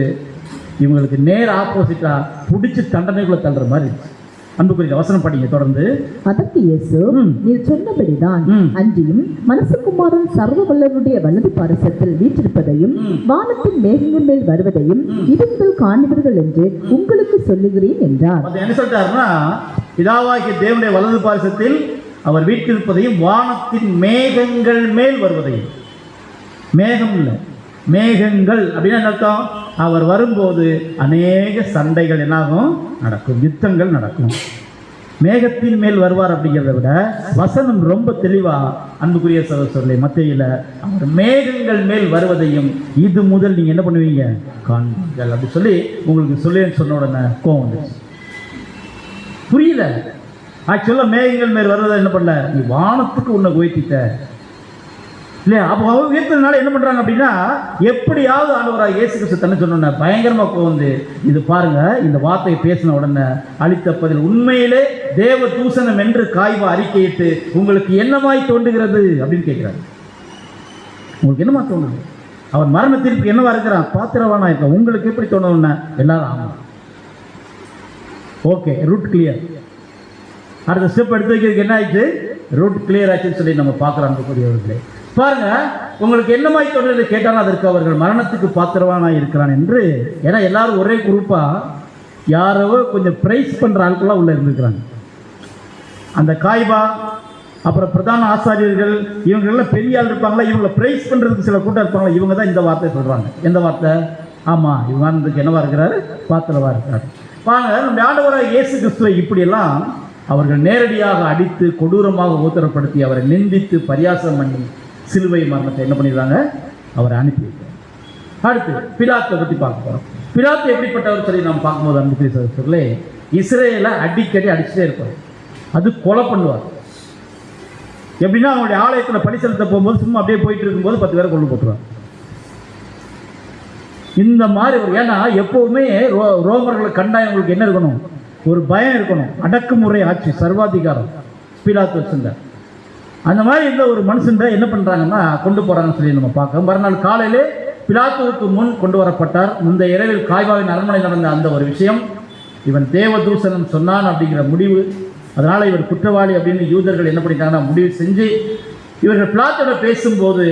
இவங்களுக்கு நேர் ஆப்போசிட்டா பிடிச்சி தண்டனைக்குள்ள தள்ளுற மாதிரி இருந்துச்சு. அன்புக்குரிய வசனம் படிங்க தொடர்ந்து.
அதற்கு இயேசு, நீர் சொன்னபடிதான், அன்றியும் மனுஷகுமாரன் சர்வ வல்லவருடைய வலது பாரசத்தில் வீற்றிருப்பதையும் வானத்தின் மேகங்கள் மேல் வருவதையும் இது முதல் காண்பீர்கள் என்று உங்களுக்கு சொல்லுகிறேன் என்றார்.
என்ன சொல்றாருன்னா, பிதாவாகிய தேவனுடைய வலது பாரசத்தில் அவர் வீற்றிருப்பதையும் வானத்தின் மேகங்கள் மேல் வருவதையும். மேகம் இல்லை, மேகங்கள் அப்படின்னு அர்த்தம். அவர் வரும்போது அநேக சண்டைகள் என்னாகும், நடக்கும், யுத்தங்கள் நடக்கும். மேகத்தின் மேல் வருவார் அப்படிங்கிறத விட வசனம் ரொம்ப தெளிவா அன்புக்குரிய சகோதரர்களே மத்தேயுல அவர் மேகங்கள் மேல் வருவதையும் இது முதல் நீங்க என்ன பண்ணுவீங்க, காண்பீர்கள் அப்படி சொல்லி உங்களுக்கு சொல்லேன்னு சொன்ன உடனே கோவம் வந்துச்சு. புரியல. ஆக்சுவலா மேகங்கள் மேல் வருவதை என்ன பண்ணல, நீ வானத்துக்கு உன்னை உயர்த்திட்ட இல்லையா? அப்போ அவங்க உயர்த்ததுனால என்ன பண்றாங்க அப்படின்னா, எப்படியாவது ஆண்டவராக இயேசு கிறிஸ்து தன்னை சொன்ன பயங்கரமா வந்து இது பாருங்க, இந்த வார்த்தையை பேசின உடனே அளித்த பதில் உண்மையிலே தேவ தூசணம் என்று காய்வா அறிக்கையிட்டு உங்களுக்கு என்னமாய் தோன்றுகிறது அப்படின்னு கேட்கிறாரு. உங்களுக்கு என்னமா தோணுது? அவன் மரண தீர்ப்பு என்னவா இருக்கிறான், பாத்திரவானா இருக்கான். உங்களுக்கு எப்படி தோணுன்னா எல்லாரும் ஆமா, ஓகே, ரூட் கிளியர். அடுத்த ஸ்டெப் எடுத்து வைக்கிறதுக்கு என்ன ஆயிடுச்சு, ரூட் கிளியர் ஆச்சுன்னு சொல்லி நம்ம பார்க்குறோம். அன்புக்குரியவர்களே பாருங்க, உங்களுக்கு என்னமாய் தோன்றது கேட்டாலும் அதற்கு அவர்கள் மரணத்துக்கு பாத்திரவானா இருக்கிறான் என்று. ஏன்னா எல்லாரும் ஒரே குரூப்பா யாரோ கொஞ்சம் பிரைஸ் பண்ற ஆட்கள்லாம் உள்ள இருந்திருக்கிறாங்க. அந்த காய்பா அப்புறம் பிரதான ஆசாரியர்கள் இவங்கெல்லாம் பெரிய ஆள் இருப்பாங்களா, இவங்களை பிரைஸ் பண்றதுக்கு சில கூட்டம் இருப்பாங்களா, இவங்க தான் இந்த வார்த்தை சொல்றாங்க. எந்த வார்த்தை? ஆமா, இவங்க என்னவா இருக்கிறாரு, பாத்திரவா இருக்கிறாரு. பாருங்க, நம்ம ஆண்டவராக இயேசு கிறிஸ்துவை இப்படியெல்லாம் அவர்கள் நேரடியாக அடித்து கொடூரமாக ஊத்தரப்படுத்தி அவரை நிந்தித்து பரியாசம் பண்ணி சிலுவை மரணத்தை என்ன பண்ணிடுறாங்க, அவரை அனுப்பி வைக்கிறாங்க. அடுத்து பிலாத்தை பற்றி பார்க்க போகிறோம். பிலாத்து எப்படிப்பட்டவர் சொல்லி நம்ம பார்க்கும்போது அன்புக்குரிய சகோதரர்களே, இஸ்ரேலை அடிக்கடி அடிச்சுட்டே இருப்பார். அது கொலை பண்ணுவார். எப்படின்னா, அவங்களுடைய ஆலயத்தில் படி செலுத்த போகும்போது சும்மா அப்படியே போயிட்டு இருக்கும்போது 10 பேரை கொண்டு போட்டுருவார். இந்த மாதிரி ஒரு, ஏன்னா எப்போவுமே ரோமர்களை கண்டா அவங்களுக்கு என்ன இருக்கணும், ஒரு பயம் இருக்கணும். அடக்குமுறை ஆட்சி, சர்வாதிகாரம் பிலாத்து வச்சிருந்தார். அந்த மாதிரி இந்த ஒரு மனுஷன் என்ன பண்ணுறாங்கன்னா கொண்டு போகிறாங்கன்னு சொல்லி நம்ம பார்க்க. மறுநாள் காலையிலே பிலாத்துவுக்கு முன் கொண்டு வரப்பட்டார். இந்த இரவில் காய்பாவின் அரண்மனை நடந்த அந்த ஒரு விஷயம், இவன் தேவதூசணம் சொன்னான் அப்படிங்கிற முடிவு. அதனால் இவர் குற்றவாளி அப்படின்னு யூதர்கள் என்ன பண்ணிட்டாங்கன்னா முடிவு செஞ்சு இவர்கள் பிலாத்தோட பேசும்போது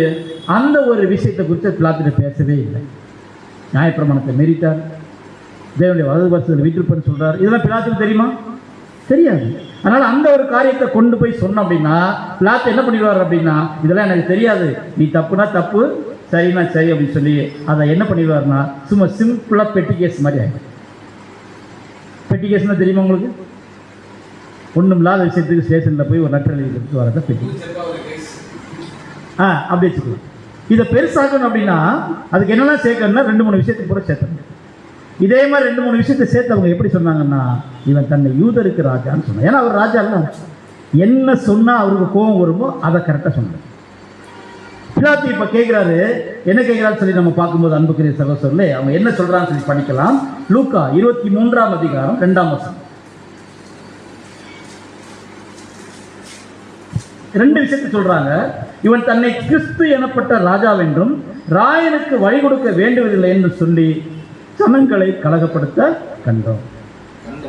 அந்த ஒரு விஷயத்தை குறித்து பிலாத்திட்ட பேசவே இல்லை. நியாயப்பிரமாணத்தை மீறிட்டார், தேவனுடைய வலது வருஷத்தில் வீட்டிருப்பேன்னு சொல்கிறார். இதெல்லாம் பிலாத்துக்கு தெரியுமா? தெரியாது. அதனால் அந்த ஒரு காரியத்தை கொண்டு போய் சொன்னோம் அப்படின்னா பிலாத்து என்ன பண்ணிடுவார் அப்படின்னா, இதெல்லாம் எனக்கு தெரியாது, நீ தப்புனா தப்பு, சரினா சரி அப்படின்னு சொல்லி அதை என்ன பண்ணிடுவார்னா சும்மா சிம்பிளாக பெட்டி கேஸ் மாதிரி ஆகிடும். பெட்டி கேஸ்னா தெரியுமா உங்களுக்கு? ஒன்றும் இல்லாத விஷயத்துக்கு ஸ்டேஷனில் போய் ஒரு லெட்டர் எழுதி கொடுத்து வரத பெட்டி அப்படி வச்சுக்கலாம். இதை பெருசாக்கணும் அப்படின்னா அதுக்கு என்னெல்லாம் சேர்க்கணும்னா 2-3 விஷயத்துக்கு கூட சேர்த்தணும். இதே மாதிரி 2-3 விஷயத்தை சேர்த்து அவங்க எப்படி சொன்னாங்கன்னா, இவன் தன்னை யூதருக்கு ராஜான்னு சொன்னான். ஏன்னா அவர் ராஜா இல்லை, என்ன சொன்னால் அவருக்கு கோபம் வருமோ அதை கரெக்டாக சொன்னார். பிலாத்து இப்போ கேட்குறாரு, என்ன கேட்குறான்னு சொல்லி நம்ம பார்க்கும்போது அன்புக்குரிய சகோதரர்களே, அவங்க என்ன சொல்கிறான்னு சொல்லி படிக்கலாம். லூக்கா 23ஆம் அதிகாரம் 2ஆம் வசனம். 2 விஷயத்தை சொல்கிறாங்க. இவன் தன்னை கிறிஸ்து எனப்பட்ட ராஜாவென்றும் ராயனுக்கு வழி கொடுக்க வேண்டுவதில்லை என்று சொல்லி சனங்களை கலகப்படுத்த கண்டோம்.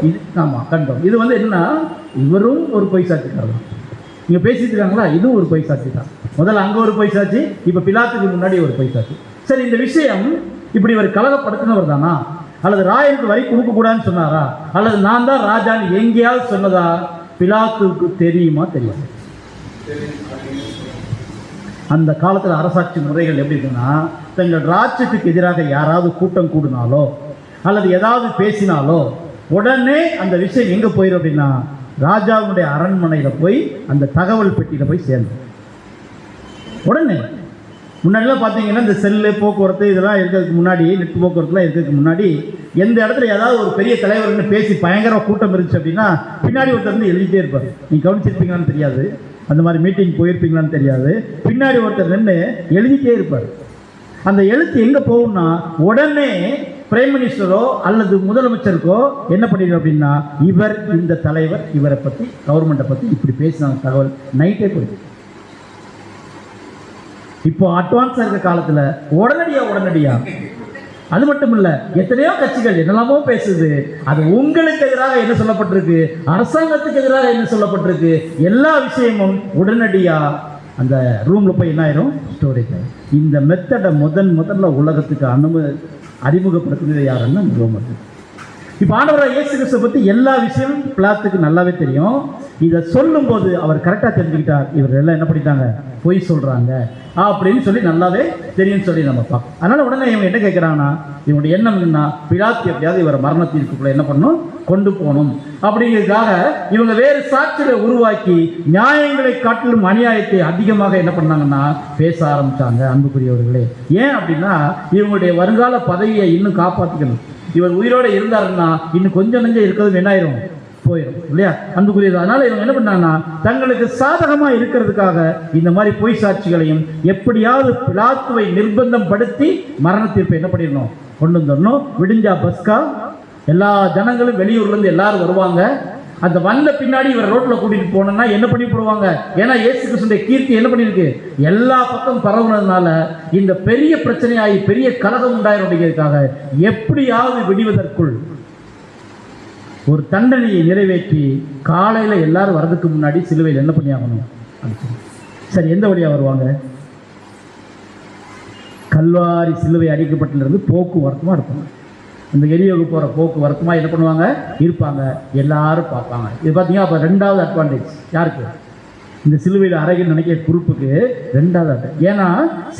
இது ஆமாம் கண்டோம். இது என்னன்னா, இவரும் ஒரு பொய் சாட்சிக்காரர். இங்கே பேசிட்டு இருக்காங்களா, இதுவும் ஒரு பொய் சாட்சி தான். முதல்ல அங்கே ஒரு பொய் சாட்சி, இப்போ பிலாத்துக்கு முன்னாடி ஒரு பொய் சாட்சி. சரி, இந்த விஷயம் இப்படி இவர் கலகப்படுத்தினவர் தானா, அல்லது ராயனுக்கு வரி கொடுக்கக்கூடாதுன்னு சொன்னாரா, அல்லது நான் தான் ராஜான்னு எங்கேயாவது சொன்னதா பிலாத்துக்கு தெரியுமா? தெரியாது. அந்த காலத்தில் அரசாட்சி முறைகள் எப்படி இருக்குன்னா, தங்கள் ராஜ்யத்துக்கு எதிராக யாராவது கூட்டம் கூடினாலோ அல்லது ஏதாவது பேசினாலோ உடனே அந்த விஷயம் எங்கே போயிடும் அப்படின்னா ராஜாவுடைய அரண்மனையில் போய் அந்த தகவல் பெட்டியில் போய் சேர்ந்தோம். உடனே முன்னாடிலாம் பார்த்தீங்கன்னா இந்த செல்லு போக்குவரத்து இதெல்லாம் இருக்கிறதுக்கு முன்னாடி, நெட் போக்குவரத்துலாம் இருக்கிறதுக்கு முன்னாடி எந்த இடத்துல ஏதாவது ஒரு பெரிய தலைவர்னு பேசி பயங்கர கூட்டம் இருந்துச்சு அப்படின்னா பின்னாடி ஒருத்தர் வந்து எழுதிட்டே இருப்பார். நீங்கள் கவனிச்சிருப்பீங்களான்னு தெரியாது, அந்த மாதிரி மீட்டிங் போயிருப்பீங்களான்னு தெரியாது, பின்னாடி ஒருத்தர் நின்று எழுதிட்டே இருப்பார். அந்த எழுத்து எங்கே போகும்னா உடனே பிரைம் மினிஸ்டரோ அல்லது முதலமைச்சருக்கோ என்ன பண்ணிடுறோம் அப்படின்னா, இவர் இந்த தலைவர் இவரை பற்றி கவர்மெண்ட்டை பற்றி இப்படி பேசினாங்க தகவல் நைட்டே போயிடுது. இப்போ அட்வான்ஸாக இருக்க காலத்தில் உடனடியா அது மட்டும் இல்லை, எத்தனையோ கட்சிகள் என்னெல்லாமோ பேசுது. அது உங்களுக்கு எதிராக என்ன சொல்லப்பட்டிருக்கு, அரசாங்கத்துக்கு எதிராக என்ன சொல்லப்பட்டிருக்கு, எல்லா விஷயமும் உடனடியாக அந்த ரூமில் போய் என்ன ஆயிரும், ஸ்டோரேஜ் ஆயிரும். இந்த மெத்தடை முதல்ல உலகத்துக்கு அறிமுகப்படுத்துறது யாருன்னா ரோமர். இப்போ ஆண்டவராக இயேசு கிறிஸ்துவை பற்றி எல்லா விஷயமும் பிலாத்துக்கு நல்லாவே தெரியும். இதை சொல்லும்போது அவர் கரெக்டாக தெரிஞ்சுக்கிட்டார், இவர் எல்லாம் என்ன பண்ணிட்டாங்க, பொய் சொல்கிறாங்க அப்படின்னு சொல்லி நல்லாவே தெரியும்னு சொல்லி நம்ம பார்ப்போம். அதனால் உடனே இவங்க என்ன கேட்குறாங்கன்னா, இவங்களுடைய எண்ணம் என்னன்னா, பிலாத்து எப்படியாவது இவரை மரணத்திற்குள்ளே என்ன பண்ணணும், கொண்டு போகணும் அப்படிங்கிறதுக்காக இவங்க வேறு சாட்சிகளை உருவாக்கி நியாயங்களை காட்டிலும் அநியாயத்தை அதிகமாக என்ன பண்ணாங்கன்னா பேச ஆரம்பித்தாங்க. அன்புக்குரியவர்களே, ஏன் அப்படின்னா இவங்களுடைய வருங்கால பதவியை இன்னும் காப்பாற்றிக்கணும். இவர் உயிரோடு இருந்தாருன்னா இன்னும் கொஞ்சம் நெஞ்சம் இருக்கிறது என்ன ஆயிரும், போயிடும் இல்லையா, அன்புக்குரியது. அதனால இவங்க என்ன பண்ணாங்கன்னா தங்களுக்கு சாதகமாக இருக்கிறதுக்காக இந்த மாதிரி பொய் சாட்சிகளையும் எப்படியாவது பிலாத்துவை நிர்பந்தம் படுத்தி மரண தீர்ப்பை என்ன பண்ணிடணும், கொண்டு வந்துடணும். விடிஞ்சா பஸ்கா, எல்லா ஜனங்களும் வெளியூர்லேருந்து எல்லாரும் வருவாங்க. அந்த வந்த பின்னாடி இவர் ரோட்டில் கூட்டிகிட்டு போனோம்னா என்ன பண்ணி போடுவாங்க, ஏன்னா இயேசு கிறிஸ்துவின் கீர்த்தி என்ன பண்ணியிருக்கு, எல்லா பக்கம் பரவுனதுனால இந்த பெரிய பிரச்சனையாகி பெரிய கலகம் உண்டாயிரும். அப்படிங்கிறதுக்காக எப்படியாவது விடுவதற்குள் ஒரு தண்டனையை நிறைவேற்றி காலையில் எல்லாரும் வர்றதுக்கு முன்னாடி சிலுவையில் என்ன பண்ணி ஆகணும். சரி, எந்த வழியாக வருவாங்க, கல்வாரி சிலுவை அடிக்கப்பட்டிலிருந்து போக்குவரத்துமாக இருப்பாங்க. இந்த எரியோகு போகிற போக்குவரத்துமா என்ன பண்ணுவாங்க, இருப்பாங்க, எல்லாரும் பார்ப்பாங்க. இது பார்த்தீங்கன்னா அப்போ ரெண்டாவது அட்வான்டேஜ் யாருக்கு, இந்த சிலுவையில் அறைகள் நினைக்கிற குரூப்புக்கு ரெண்டாவது அட்டை. ஏன்னா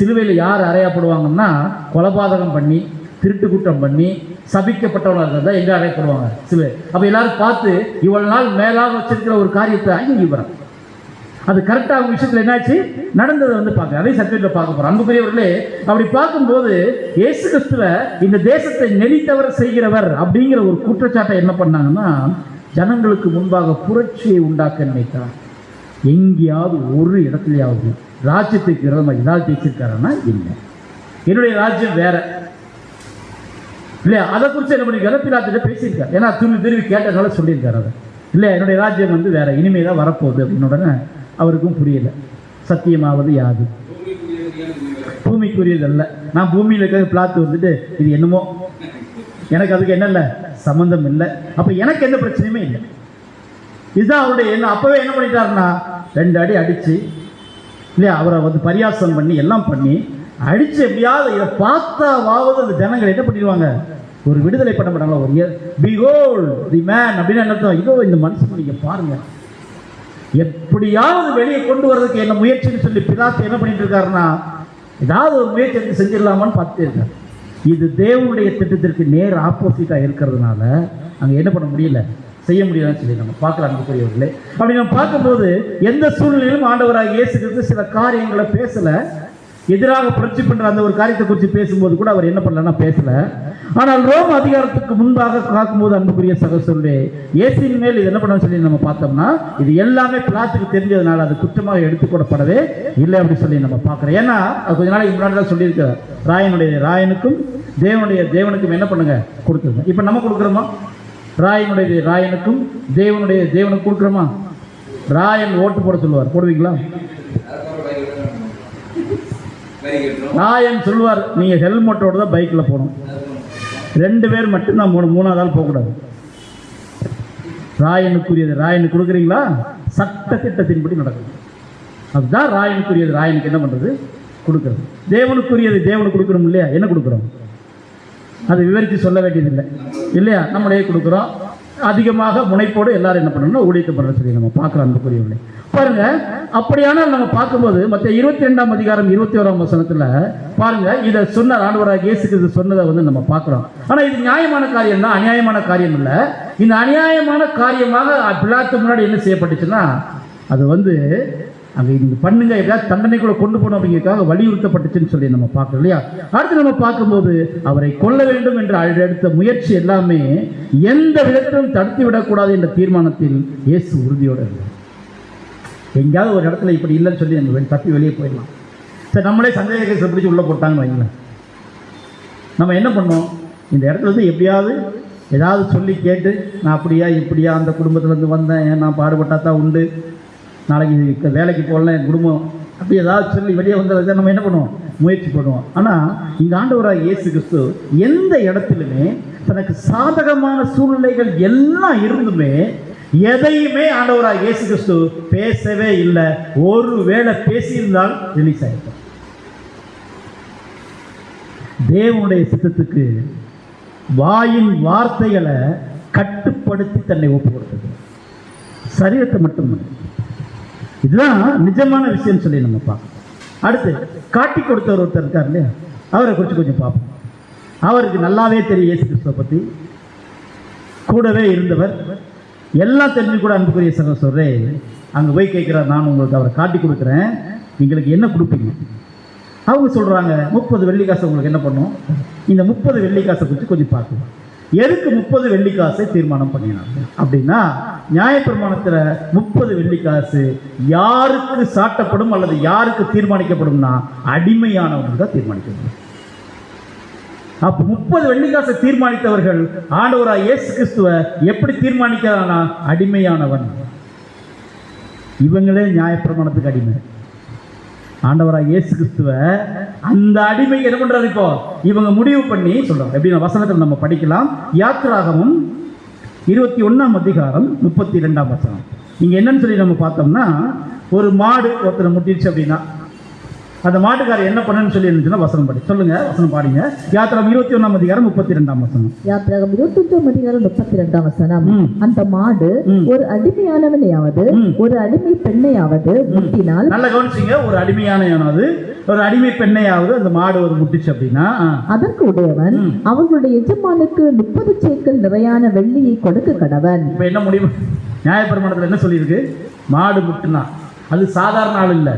சிலுவையில் யார் அறையப்படுவாங்கன்னா, கொலைபாதகம் பண்ணி திருட்டு குற்றம் பண்ணி சபிக்கப்பட்டவர்கள் தான் எங்கே அறையப்படுவாங்க, சிலுவை. அப்போ எல்லாரும் பார்த்து இவ்வளவு நாள் மேலாக வச்சிருக்கிற ஒரு காரியத்தை இவரம் அது கரெக்டாக அவங்க விஷயத்தில் என்னாச்சு நடந்ததை வந்து பார்க்க, அதே சப்ஜெக்டில் பார்க்க போகிறோம். அன்புக்குரியவர்களே, அப்படி பார்க்கும்போது இயேசு கிறிஸ்துவ இந்த தேசத்தை நெறித்தவர செய்கிறவர் அப்படிங்கிற ஒரு குற்றச்சாட்டை என்ன பண்ணாங்கன்னா, ஜனங்களுக்கு முன்பாக புரட்சியை உண்டாக்க நினைத்தார். எங்கேயாவது ஒரு இடத்துலையாவது ராஜ்யத்துக்கு விரோதமாக ஏதாவது பேசியிருக்காருன்னா இல்லை, என்னுடைய ராஜ்யம் வேற இல்லையா, அதை குறித்து என்ன பண்ணியிருக்காரு, பிலாத்துட்ட பேசியிருக்காரு. ஏன்னா திரும்பி கேட்டதுனால சொல்லியிருக்காரு அதை இல்லையா, என்னுடைய ராஜ்யம் வந்து வேற, இனிமே தான் வரப்போகுது அப்படின்னு. உடனே அவருக்கும் புரியல, சத்தியமாவது யாது பூமிக்குரியது அல்ல, நான் பூமியில் இருக்கிறது பிளாத்து வந்துட்டு இது என்னமோ எனக்கு அதுக்கு என்ன இல்லை சம்மந்தம் இல்லை, அப்போ எனக்கு எந்த பிரச்சனையுமே இல்லை. இதுதான் அவருடைய என்ன. அப்போவே என்ன பண்ணிட்டாருன்னா 2 அடி அடித்து இல்லையா, அவரை வந்து பரியாசம் பண்ணி எல்லாம் பண்ணி அடித்து எப்படியாவது இதை பார்த்தாவது அந்த ஜனங்கள் என்ன பண்ணிடுவாங்க, ஒரு விடுதலை பண்ண மாட்டாங்களா, ஒரு behold the man அப்படின்னு என்ன அர்த்தம், இதோ இந்த மனுஷன் நீங்கள் பாருங்க எப்படியாவது வெளியே கொண்டு வர்றதுக்கு என்ன முயற்சின்னு சொல்லி பிலாத்து என்ன பண்ணிட்டு இருக்காருன்னா, ஏதாவது ஒரு முயற்சி எடுத்து செஞ்சிடலாமான்னு பார்த்துட்டே இருக்காரு. இது தேவனுடைய திட்டத்திற்கு நேர் ஆப்போசிட்டாக இருக்கிறதுனால அங்கே என்ன பண்ண முடியல, செய்ய முடியாதுன்னு சொல்லி நம்ம பார்க்கலாம். அன்புக்குரியவர்களே, அப்படி நம்ம பார்க்கும்போது எந்த சூழ்நிலையிலும் ஆண்டவராக இயேசு கிறிஸ்து சில காரியங்களை பேசலை. எதிராக புரட்சி பண்ற அந்த ஒரு காரியத்தை குறித்து பேசும்போது கூட அவர் என்ன பண்ணலன்னா பேசல. ஆனால் ரோம் அதிகாரத்துக்கு முன்பாக பார்க்கும்போது அன்புக்குரிய சகோதரர்களே, இயேசுவின் மேல் இது என்ன பண்ண சொல்லி நம்ம பார்த்தோம்னா, இது எல்லாமே பிலாத்துக்கு தெரிஞ்சதுனால அது குற்றமாக எடுத்துக்கொள்ளப்படவே இல்லை அப்படி சொல்லி நம்ம பார்க்குறோம். ஏன்னா அது கொஞ்ச நாளைக்கு முன்னாடி தான் சொல்லியிருக்கிறார், ராயனுடைய ராயனுக்கும் தேவனுடைய தேவனுக்கும் என்ன பண்ணுங்க கொடுத்துருங்க. இப்போ நம்ம கொடுக்குறோமா, ராயனுடைய ராயனுக்கும் தேவனுடைய தேவனுக்கு கொடுக்குறோமா? ராயன் ஓட்டு போட சொல்லுவார், போடுவீங்களா? ராயன் சொல்லுவார், நீங்க ஹெல்மெட்டோட தான் பைக்ல போகணும், 2 பேர் மட்டும்தான் போகணும், 3ஆவது ஆள் போகக்கூடாது. ராயனுக்குரியது ராயனுக்கு கொடுக்குறீங்களா, சட்ட திட்டத்தின்படி நடக்குது. அதுதான் ராயனுக்குரியது ராயனுக்கு என்ன பண்றது கொடுக்குறது. தேவனுக்குரியது தேவனுக்கு கொடுக்கணும் இல்லையா, என்ன கொடுக்குறோம் அதை விவரித்து சொல்ல வேண்டியதில்லை இல்லையா, நம்மளே கொடுக்குறோம். அதிகமாக முனைப்போடு எல்லாரும் என்ன பண்ணணும்னா ஊழியத்தை பண்ண சொல்லி நம்ம பார்க்குறோம். அன்புக்குரியவர்களே பாருங்க, அப்படியானால் நம்ம பார்க்கும்போது மற்ற 22ஆம் அதிகாரம் 21ஆம் வசனத்தில் பாருங்க, இதை சொன்ன ஆண்டவராகிய இயேசு கிறிஸ்து சொன்னதை வந்து நம்ம பார்க்குறோம். ஆனால் இது நியாயமான காரியம் தான், அநியாயமான காரியம் இல்லை. இந்த அநியாயமான காரியமாக பிலாத்து முன்னாடி என்ன செய்யப்பட்டுச்சுன்னா, அது வந்து அங்கே இது பண்ணுங்க, எப்படியாவது தண்டனைக்குள்ள கொண்டு போகணும் அப்படிங்கிறதுக்காக வலியுறுத்தப்பட்டுச்சுன்னு சொல்லி நம்ம பார்க்கணும் இல்லையா. அடுத்து நம்ம பார்க்கும்போது அவரை கொல்ல வேண்டும் என்று எடுத்த முயற்சி எல்லாமே எந்த விதத்திலும் தடுத்து விடக்கூடாது என்ற தீர்மானத்தில் இயேசு உறுதியோடு இருந்தார். எங்கேயாவது ஒரு இடத்துல இப்படி இல்லைன்னு சொல்லி நம்ம தப்பி வெளியே போயிடலாம். சரி, நம்மளே சந்தேக கேஸை பிடிச்சி உள்ளே போட்டாங்கன்னு வைங்களேன், நம்ம என்ன பண்ணோம்? இந்த இடத்துல வந்து எப்படியாவது ஏதாவது சொல்லி கேட்டு, நான் அப்படியா இப்படியா அந்த குடும்பத்துலேருந்து வந்தேன், நான் பாடுபட்டா தான் உண்டு, நாளைக்கு வேலைக்கு போகலாம் என் குடும்பம், அப்படி ஏதாவது சொல்லி வெளியே வந்ததை நம்ம என்ன பண்ணுவோம்? முயற்சி பண்ணுவோம். ஆனால் இங்கே ஆண்டவராக இயேசு கிறிஸ்து எந்த இடத்துலையுமே தனக்கு சாதகமான சூழ்நிலைகள் எல்லாம் இருந்துமே எதையுமே ஆண்டவராக இயேசு கிறிஸ்து பேசவே இல்லை. ஒரு வேளை பேசியிருந்தால் ரிலீஸ் ஆகிருக்கும். தேவனுடைய சித்தத்துக்கு வாயின் வார்த்தைகளை கட்டுப்படுத்தி தன்னை ஒப்பு கொடுத்தது, சரீரத்தை மட்டும். இதுதான் நிஜமான விஷயம் சொல்லி நம்ம பார்ப்போம். அடுத்து காட்டி கொடுத்தவர் ஒருத்தர் இருக்கார் இல்லையா, அவரை குறித்து கொஞ்சம் பார்ப்போம். அவருக்கு நல்லாவே தெரியும் இயேசு கிறிஸ்துவை பற்றி, கூடவே இருந்தவர், எல்லாம் தெரிஞ்சு கூட அன்புக்குரிய சகோதரரே அங்கே போய் கேட்குறார், நான் உங்களுக்கு அவரை காட்டி கொடுக்குறேன், எங்களுக்கு என்ன கொடுப்பீங்க? அவங்க சொல்கிறாங்க 30 வெள்ளிக்காசை உங்களுக்கு என்ன பண்ணும்? இந்த 30 வெள்ளிக்காசை குறித்து கொஞ்சம் பார்க்கலாம். எதுக்கு 30 வெள்ளிக்காசை தீர்மானம் பண்ணினாங்க அப்படின்னா, நியாயப்பிரமாணத்தில் 30 வெள்ளிக்காசு யாருக்கு சாட்டப்படும் அல்லது யாருக்கு தீர்மானிக்கப்படும்னா அடிமையானவர்கள் தான் தீர்மானிக்கப்படும். அப்போ 30 வெள்ளிக்காசை தீர்மானித்தவர்கள் ஆண்டவராக இயேசு கிறிஸ்துவை எப்படி தீர்மானிக்கிறானா? அடிமையானவன். இவங்களே நியாயப்பிரமாணத்துக்கு அடிமை. ஆண்டவராக இயேசு கிறிஸ்துவ அந்த அடிமைக்கு என்ன பண்றாரு? இப்போ இவங்க முடிவு பண்ணி சொல்றாங்க. எப்படின்னா வசனத்தில் நம்ம படிக்கலாம். யாத்திராகமும் 21ஆம் அதிகாரம் 32ஆம் வசனம். இங்க என்னன்னு சொல்லி நம்ம பார்த்தோம்னா, ஒரு மாடு ஒருத்தரை முட்டிடுச்சு அப்படின்னா அந்த மாட்டுக்காரர் என்ன பண்ணணும்னு சொல்லி இருந்துச்சுன்னா வசனம் படி சொல்லுங்க, வசனம் பாடிங்க. யாத்திராகம் 21ஆம் அதிகாரம் 32ஆம் வசனம்.
யாத்திராகம் 21ஆம் அதிகாரம் 32ஆம் வசனம். அந்த மாடு ஒரு அடிமையானவனையாவது ஒரு அடிமை பெண்ணையாவது முட்டினால்,
நல்ல கவனிச்சிங்க, ஒரு அடிமையானவனாவது ஒரு அடிமை பெண்ணையாவது அந்த மாடு ஒரு முட்டிச்சு அப்படின்னா
அதற்கு உடையவன் அவர்களுடைய எஜமானுக்கு 30 சேக்கல் நிறையான வெள்ளியை கொடுக்க கடவன்.
இப்ப என்ன முடியும்? நியாயப்பிரமாணத்தில் என்ன சொல்லியிருக்கு? மாடு முட்டுனா அது சாதாரண ஆள் இல்லை,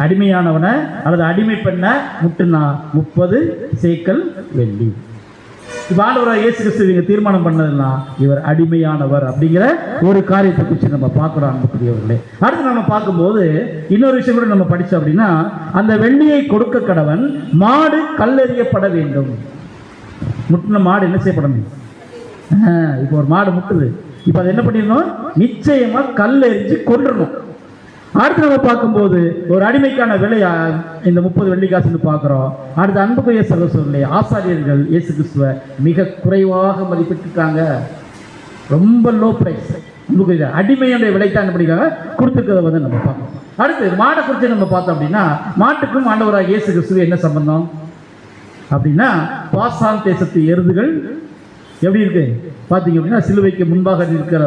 அடிமையானவனை அல்லது அடிமை பெண்ணை முட்டுனா 30 சேக்கல் வெள்ளி. இப்போ ஆண்டவராக இயேசு கிறிஸ்து இவங்க தீர்மானம் பண்ணதுன்னா இவர் அடிமையானவர் அப்படிங்கிற ஒரு காரியத்தை குறித்து நம்ம பார்க்குறோம் அன்புக்குரியவர்களே. அடுத்து நம்ம பார்க்கும்போது இன்னொரு விஷயம் கூட நம்ம படித்தோம் அப்படின்னா, அந்த வெள்ளியை கொடுக்க கடவன் மாடு கல்லெறியப்பட வேண்டும். முட்டின மாடு என்ன செய்யப்படணும்? இப்போ ஒரு மாடு முட்டுது, இப்போ அதை என்ன பண்ணிடணும்? நிச்சயமாக கல்லெறிஞ்சு கொண்டுடணும். அடுத்து நம்ம பார்க்கும்போது ஒரு அடிமைக்கான விலை இந்த 30 வெள்ளிக்காசுன்னு பார்க்குறோம். அடுத்து அன்புக்குரிய சகோதரர்களே, ஆசாரியர்கள் இயேசு கிறிஸ்துவை மிக குறைவாக மதிப்பிட்டிருக்காங்க. ரொம்ப லோ ப்ரைஸ். அன்புக்குரிய அடிமையுடைய விலைத்தான் என்ன பண்ணிக்காங்க கொடுத்துருக்கிறத வந்து நம்ம பார்க்கணும். அடுத்து மாடை குறித்து நம்ம பார்த்தோம் அப்படின்னா, மாட்டுக்கும் ஆண்டவராக இயேசு கிறிஸ்துவ என்ன சம்பந்தம் அப்படின்னா, பாசான் தேசத்து எருதுகள் எப்படி இருக்கு பார்த்தீங்க அப்படின்னா, சிலுவைக்கு முன்பாக இருக்கிற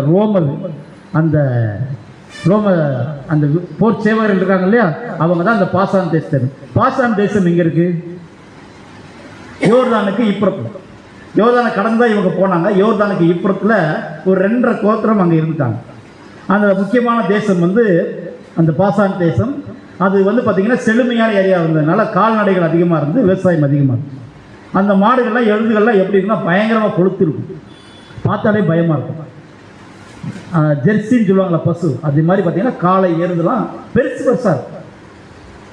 அந்த போர் சேவகர்கள் இருக்காங்க இல்லையா, அவங்க தான் அந்த பாசான் தேசம். பாசான் தேசம் எங்க இருக்கு? யோர்தானுக்கு இப்புறத்தில். யோர்தானை கடந்தா இவங்க போனாங்க. யோர்தானுக்கு இப்புறத்தில் ஒரு 2.5 கோத்திரம் அங்கே இருந்துட்டாங்க. அந்த முக்கியமான தேசம் வந்து அந்த பாசான் தேசம். அது வந்து பார்த்தீங்கன்னா செழுமையான ஏரியா இருந்ததுனால கால்நடைகள் அதிகமாக இருந்து விவசாயம் அதிகமாக இருந்துச்சு. அந்த மாடுகள்லாம் எருதுகள்லாம் எப்படி இருக்குன்னா பயங்கரமாக கொளுத்திருக்கும், பார்த்தாலே பயமாக இருக்கும். ஜெர்சின்னு சொல்லுவாங்களா பசு, அது மாதிரி பார்த்தீங்கன்னா காலை எருதுலாம் பெருசு பெருசாக இருக்கும்.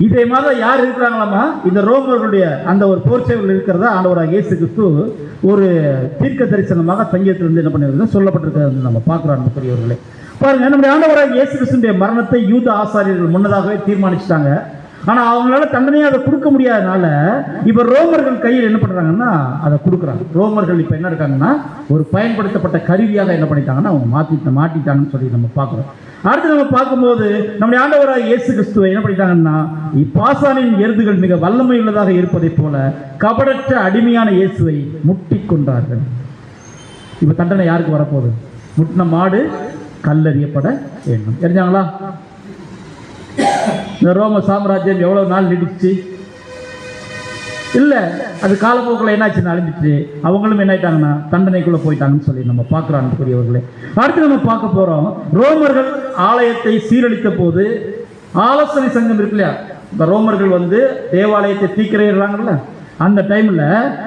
இதே மாதிரி தான் யார் இருக்கிறாங்களாமா? இந்த ரோமர்களுடைய அந்த ஒரு போர் சேவர்கள் இருக்கிறதா ஆண்டவராக இயேசு கிறிஸ்து ஒரு தீர்க்க தரிசனமாக சங்கீதத்திலிருந்து என்ன பண்ணியிருந்தது சொல்லப்பட்டிருக்கிறது நம்ம பார்க்குறோம் அன்புக்குரியவர்களே. பாருங்க, நம்முடைய ஆண்டவராக இயேசு கிறிஸ்துடைய மரணத்தை யூத ஆசாரியர்கள் முன்னதாகவே தீர்மானிச்சிட்டாங்க. ஆனால் அவங்களால தண்டனையை அதை கொடுக்க முடியாதனால இப்போ ரோமர்கள் கையில் என்ன பண்ணுறாங்கன்னா அதை கொடுக்குறாங்க. ரோமர்கள் இப்போ என்ன இருக்காங்கன்னா ஒரு பயன்படுத்தப்பட்ட கருவியாக என்ன பண்ணிட்டாங்கன்னா அவங்க மாட்டிட்டாங்கன்னு சொல்லி நம்ம பார்க்குறோம். அடுத்து நம்ம பார்க்கும்போது நம்முடைய ஆண்டவராக இயேசு கிறிஸ்துவை என்ன பண்ணிட்டாங்கன்னா, பாசானின் எருதுகள் மிக வல்லமை உள்ளதாக இருப்பதை போல கபடற்ற அடிமையான இயேசுவை முட்டி கொண்டார்கள். இப்போ தண்டனை யாருக்கு வரப்போகுது? முட்டின மாடு கல்லறியப்பட வேண்டும். தெரிஞ்சாங்களா? இந்த ரோம சாம்ராஜ்யம் எவ்வளவு நாள் நீடிச்சு? இல்லை, அது காலப்போக்கில் என்னாச்சுன்னு அழிஞ்சிட்டு அவங்களும் என்ன ஆயிட்டாங்கன்னா தண்டனைக்குள்ளே போயிட்டாங்கன்னு சொல்லி நம்ம பார்க்குறோம் அன்புக்குரியவர்களே. அடுத்து நம்ம பார்க்க போகிறோம், ரோமர்கள் ஆலயத்தை சீரழித்த போது ஆலோசனை சங்கம் இருக்கு இல்லையா, இந்த ரோமர்கள் வந்து தேவாலயத்தை தீக்கிரையிடுறாங்கல்ல, அந்த டைமில்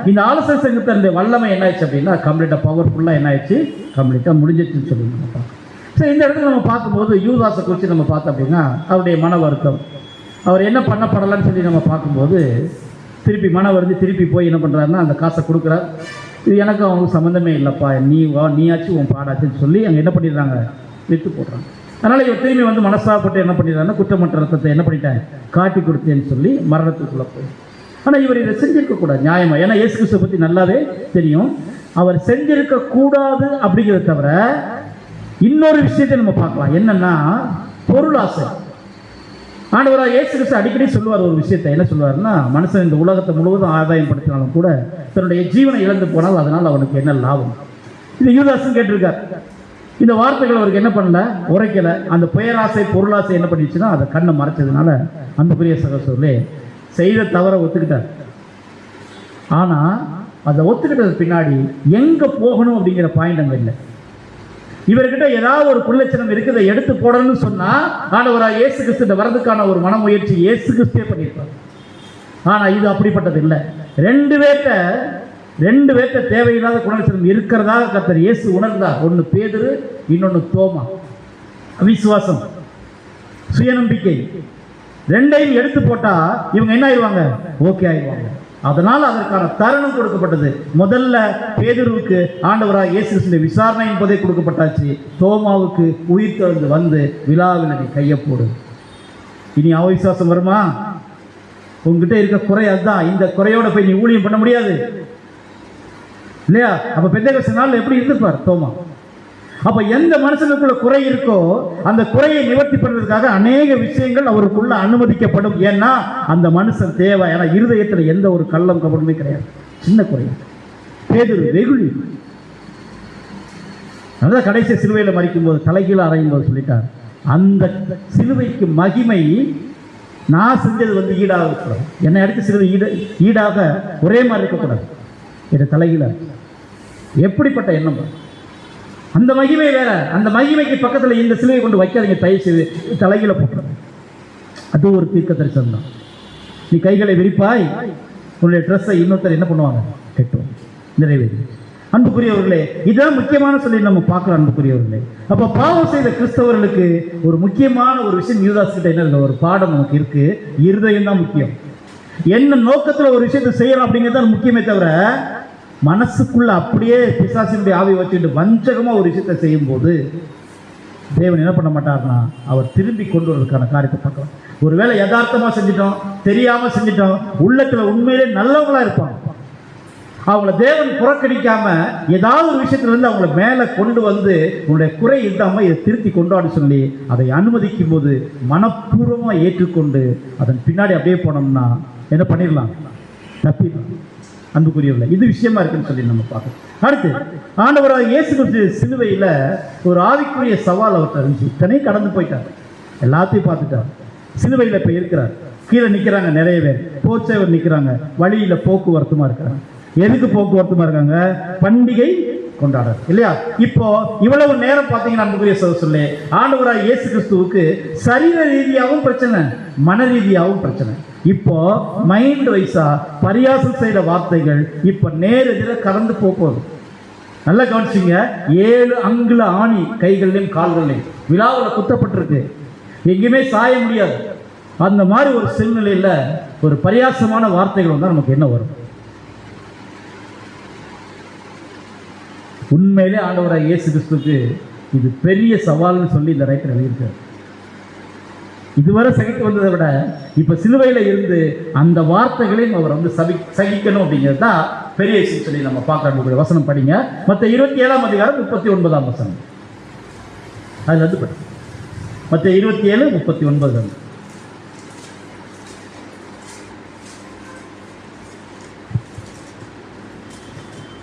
இந்த ஆலோசனை சங்கத்தினுடைய வல்லமை என்ன ஆயிடுச்சு அப்படின்னா கம்ப்ளீட்டாக பவர்ஃபுல்லாக என்ன ஆயிடுச்சு, கம்ப்ளீட்டாக முடிஞ்சிச்சுன்னு சொல்லி நம்ம பார்க்கணும். ஸோ இந்த இடத்துல நம்ம பார்க்கும்போது யூதாஸை குறித்து நம்ம பார்த்தோம் அப்படின்னா அவருடைய மன வருத்தம், அவர் என்ன பண்ணப்படலான்னு சொல்லி நம்ம பார்க்கும்போது திருப்பி மன வருந்தி திருப்பி போய் என்ன பண்ணுறாருன்னா அந்த காசை கொடுக்குறார். இது எனக்கு அவங்களுக்கு சம்மந்தமே இல்லைப்பா, நீ வா, நீயாச்சும் உன் பாடாச்சுன்னு சொல்லி அங்கே என்ன பண்ணிடுறாங்க, விற்று போடுறாங்க. அதனால் இவர் திரும்பி வந்து மனசாப்பட்டு என்ன பண்ணிடுறாருன்னா குற்றமற்ற ரத்தத்தை என்ன பண்ணிட்டேன், காட்டி கொடுத்தேன்னு சொல்லி மரணத்துக்குள்ளே போய். ஆனால் இவர் இதை செஞ்சிருக்கக்கூடாது நியாயமா, ஏன்னா இயேசு கிறிஸ்துவை பற்றி நல்லாவே தெரியும். அவர் செஞ்சிருக்கக்கூடாது அப்படிங்கிறத தவிர இன்னொரு விஷயத்தை நம்ம பார்க்கலாம், என்னன்னா பொருளாசை. ஆண்டவராக இயேசு கிறிஸ்து அடிக்கடி சொல்லுவார் ஒரு விஷயத்தை, என்ன சொல்லுவார்னா, மனுஷன் இந்த உலகத்தை முழுவதும் ஆதாயம் படுத்தினாலும் கூட தன்னுடைய ஜீவனை இழந்து போனால் அதனால் அவனுக்கு என்ன லாபம். இது யூதாசும் கேட்டிருக்கார். இந்த வார்த்தைகள் அவருக்கு என்ன பண்ணல, உரைக்கலை. அந்த பெயராசை பொருளாசை என்ன பண்ணிடுச்சுன்னா அதை கண்ணை மறைச்சதுனால அந்த பெரிய சகோதரர்களே செய்த தவறை ஒத்துக்கிட்டார். ஆனால் அதை ஒத்துக்கிட்டது பின்னாடி எங்கே போகணும் அப்படிங்கிற பாயிண்ட் அங்கே இல்லை. இவர்கிட்ட ஏதாவது ஒரு குள்ளச்சனம் இருக்குது எடுத்து போடணும்னு சொன்னால் ஆண்டவராக இயேசு கிறிஸ்து வரதுக்கான ஒரு மனமுயற்சி இயேசு கிறிஸ்துவே பண்ணியிருப்பார். ஆனால் இது அப்படிப்பட்டது இல்லை. ரெண்டு பேர்ட்ட தேவையில்லாத குணலட்சணம் இருக்கிறதாக கர்த்தர் இயேசு உணர்ந்தார். ஒன்று பேதுரு, இன்னொன்று தோமா. விசுவாசம், சுயநம்பிக்கை, ரெண்டையும் எடுத்து போட்டா இவங்க என்ன ஆயிடுவாங்க, ஓகே ஆயிடுவாங்க. அதனால் அதற்கான தருணம் கொடுக்கப்பட்டது. முதல்ல பேதுருவுக்கு ஆண்டவராக இயேசு கிறிஸ்துவின் விசாரணை என்பதே கொடுக்கப்பட்டாச்சு. தோமாவுக்கு உயிர் தெழுந்து வந்து விழாவில் நீ கையை போடு. இனி அவிசுவாசம் வருமா? உங்ககிட்ட இருக்க குறை அதுதான். இந்த குறையோட போய் நீ ஊழியம் பண்ண முடியாது இல்லையா? அப்ப பெந்தேகோஸ்து நாள்ல எப்படி இருந்திருப்பார் தோமா? அப்ப எந்த மனுஷனுக்குள்ள குறை இருக்கோ அந்த குறையை நிவர்த்தி பண்ணுறதுக்காக அநேக விஷயங்கள் அவருக்குள்ள அனுமதிக்கப்படும். ஏன்னா அந்த மனுஷன் தேவை. ஏன்னா இருதயத்தில் எந்த ஒரு கள்ளம் கபடுமே கிடையாது. சின்ன குறை. பேதுரு வெகுளி. அதான் கடைசி சிலுவையில் மறிக்கும் போது தலைகீழ அறையும் போது சொல்லிட்டார், அந்த சிலுவைக்கு மகிமை நான் செஞ்சது வந்து ஈடாக இருக்கக்கூடாது. என்னை அடுத்து சிலுவை ஈடாக ஒரே மாதிரி இருக்கக்கூடாது. இதை தலைகீழ எப்படிப்பட்ட எண்ணம்! அந்த மகிமை வேற. அந்த மகிமைக்கு பக்கத்தில் இந்த சிலுவை கொண்டு வைக்காதீங்க, தயவு செய்து தலைகீழ போட்டுறது. அது ஒரு தீர்க்க தரிசனம் தான். நீ கைகளை விரிப்பாய், உன்னுடைய ட்ரெஸ்ஸை இன்னொருத்தர் என்ன பண்ணுவாங்க, கெட்டுவோம். நிறைவேறி. அன்புக்குரியவர்களே, இதுதான் முக்கியமான சொல்லி நம்ம பார்க்கலாம். அன்புக்குரியவர்களே, அப்போ பாவம் செய்த கிறிஸ்தவர்களுக்கு ஒரு முக்கியமான ஒரு விஷயம் யூதாஸ் கிட்ட என்ன ஒரு பாடம் நமக்கு இருக்கு. இருதயம் தான் முக்கியம். என்ன நோக்கத்தில் ஒரு விஷயத்தை செய்யணும் அப்படிங்கிறது தான் முக்கியமே தவிர மனசுக்குள்ள அப்படியே பிசாசினுடைய ஆவி வச்சுட்டு வஞ்சகமாக ஒரு விஷயத்தை செய்யும்போது தேவன் என்ன பண்ண மாட்டார்னா அவர் திரும்பி கொண்டு வரதுக்கான காரியத்தை பார்க்கலாம். ஒருவேளை யதார்த்தமாக செஞ்சிட்டோம், தெரியாமல் செஞ்சிட்டோம், உள்ளத்தில் உண்மையிலே நல்லவங்களா இருப்பாங்க. அவங்கள தேவன் புறக்கணிக்காம ஏதாவது ஒரு விஷயத்துல இருந்து அவங்கள மேலே கொண்டு வந்து உங்களுடைய குறை இல்லாமல் இதை திருத்தி கொண்டாடு சொல்லி அதை அனுமதிக்கும் போது மனப்பூர்வமாக ஏற்றுக்கொண்டு அதன் பின்னாடி அப்படியே போனோம்னா என்ன பண்ணிடலாம், தப்பிடலாம். அன்புக்குரியவர்களே, இது விஷயமா இருக்குன்னு சொல்லி நம்ம பார்க்கணும். அடுத்து ஆண்டவராக இயேசு கிறிஸ்து சிலுவையில் ஒரு ஆவிக்குரிய சவால் அவர்கிட்ட இருந்துச்சு. இத்தனையும் கடந்து போயிட்டார், எல்லாத்தையும் பார்த்துட்டார். சிலுவையில் இப்போ இருக்கிறார். கீழே நிற்கிறாங்க நிறைய பேர், போர்ச்சேவர் நிற்கிறாங்க, வழியில் போக்குவரத்துமா இருக்கிறாங்க. எதுக்கு போக்குவரத்துமா இருக்காங்க? பண்டிகை கொண்டாடுற இல்லையா? இப்போ இவ்வளவு நேரம் பார்த்தீங்கன்னா அன்புக்குரிய சொல்லு, ஆண்டவராக இயேசு கிறிஸ்துவுக்கு சரீர ரீதியாகவும் பிரச்சனை, மன ரீதியாகவும் பிரச்சனை. இப்போ மைண்ட் வைஸா பரியாசம் செய்த வார்த்தைகள் இப்போ நேரெதிராக கடந்து போகுது. நல்லா கவனிச்சிங்க. 7 அங்குல ஆணி கைகள்லையும் கால்கள்லையும் விழாவில் குத்தப்பட்டிருக்கு. எங்கேயுமே சாய முடியாது. அந்த மாதிரி ஒரு சூழ்நிலையில் ஒரு பரியாசமான வார்த்தைகள் வந்தால் நமக்கு என்ன வரும்? உண்மையிலே ஆண்டவராக இயேசு கிறிஸ்துவுக்கு இது பெரிய சவால்னு சொல்லி இந்த ரைட்டர் எழுதியிருக்கார். இதுவரை சகித்து வந்ததை விட இப்போ சிலுவையில் இருந்து அந்த வார்த்தைகளையும் அவர் வந்து சகிக்கணும் அப்படிங்கிறது தான் பெரிய விஷயம் சொல்லி நம்ம பார்க்கக்கூடிய வசனம் படிங்க. மற்ற 27ஆம் அதிகாரம் 39ஆம் வசனம். அதில் வந்து படி. மற்ற 27:39.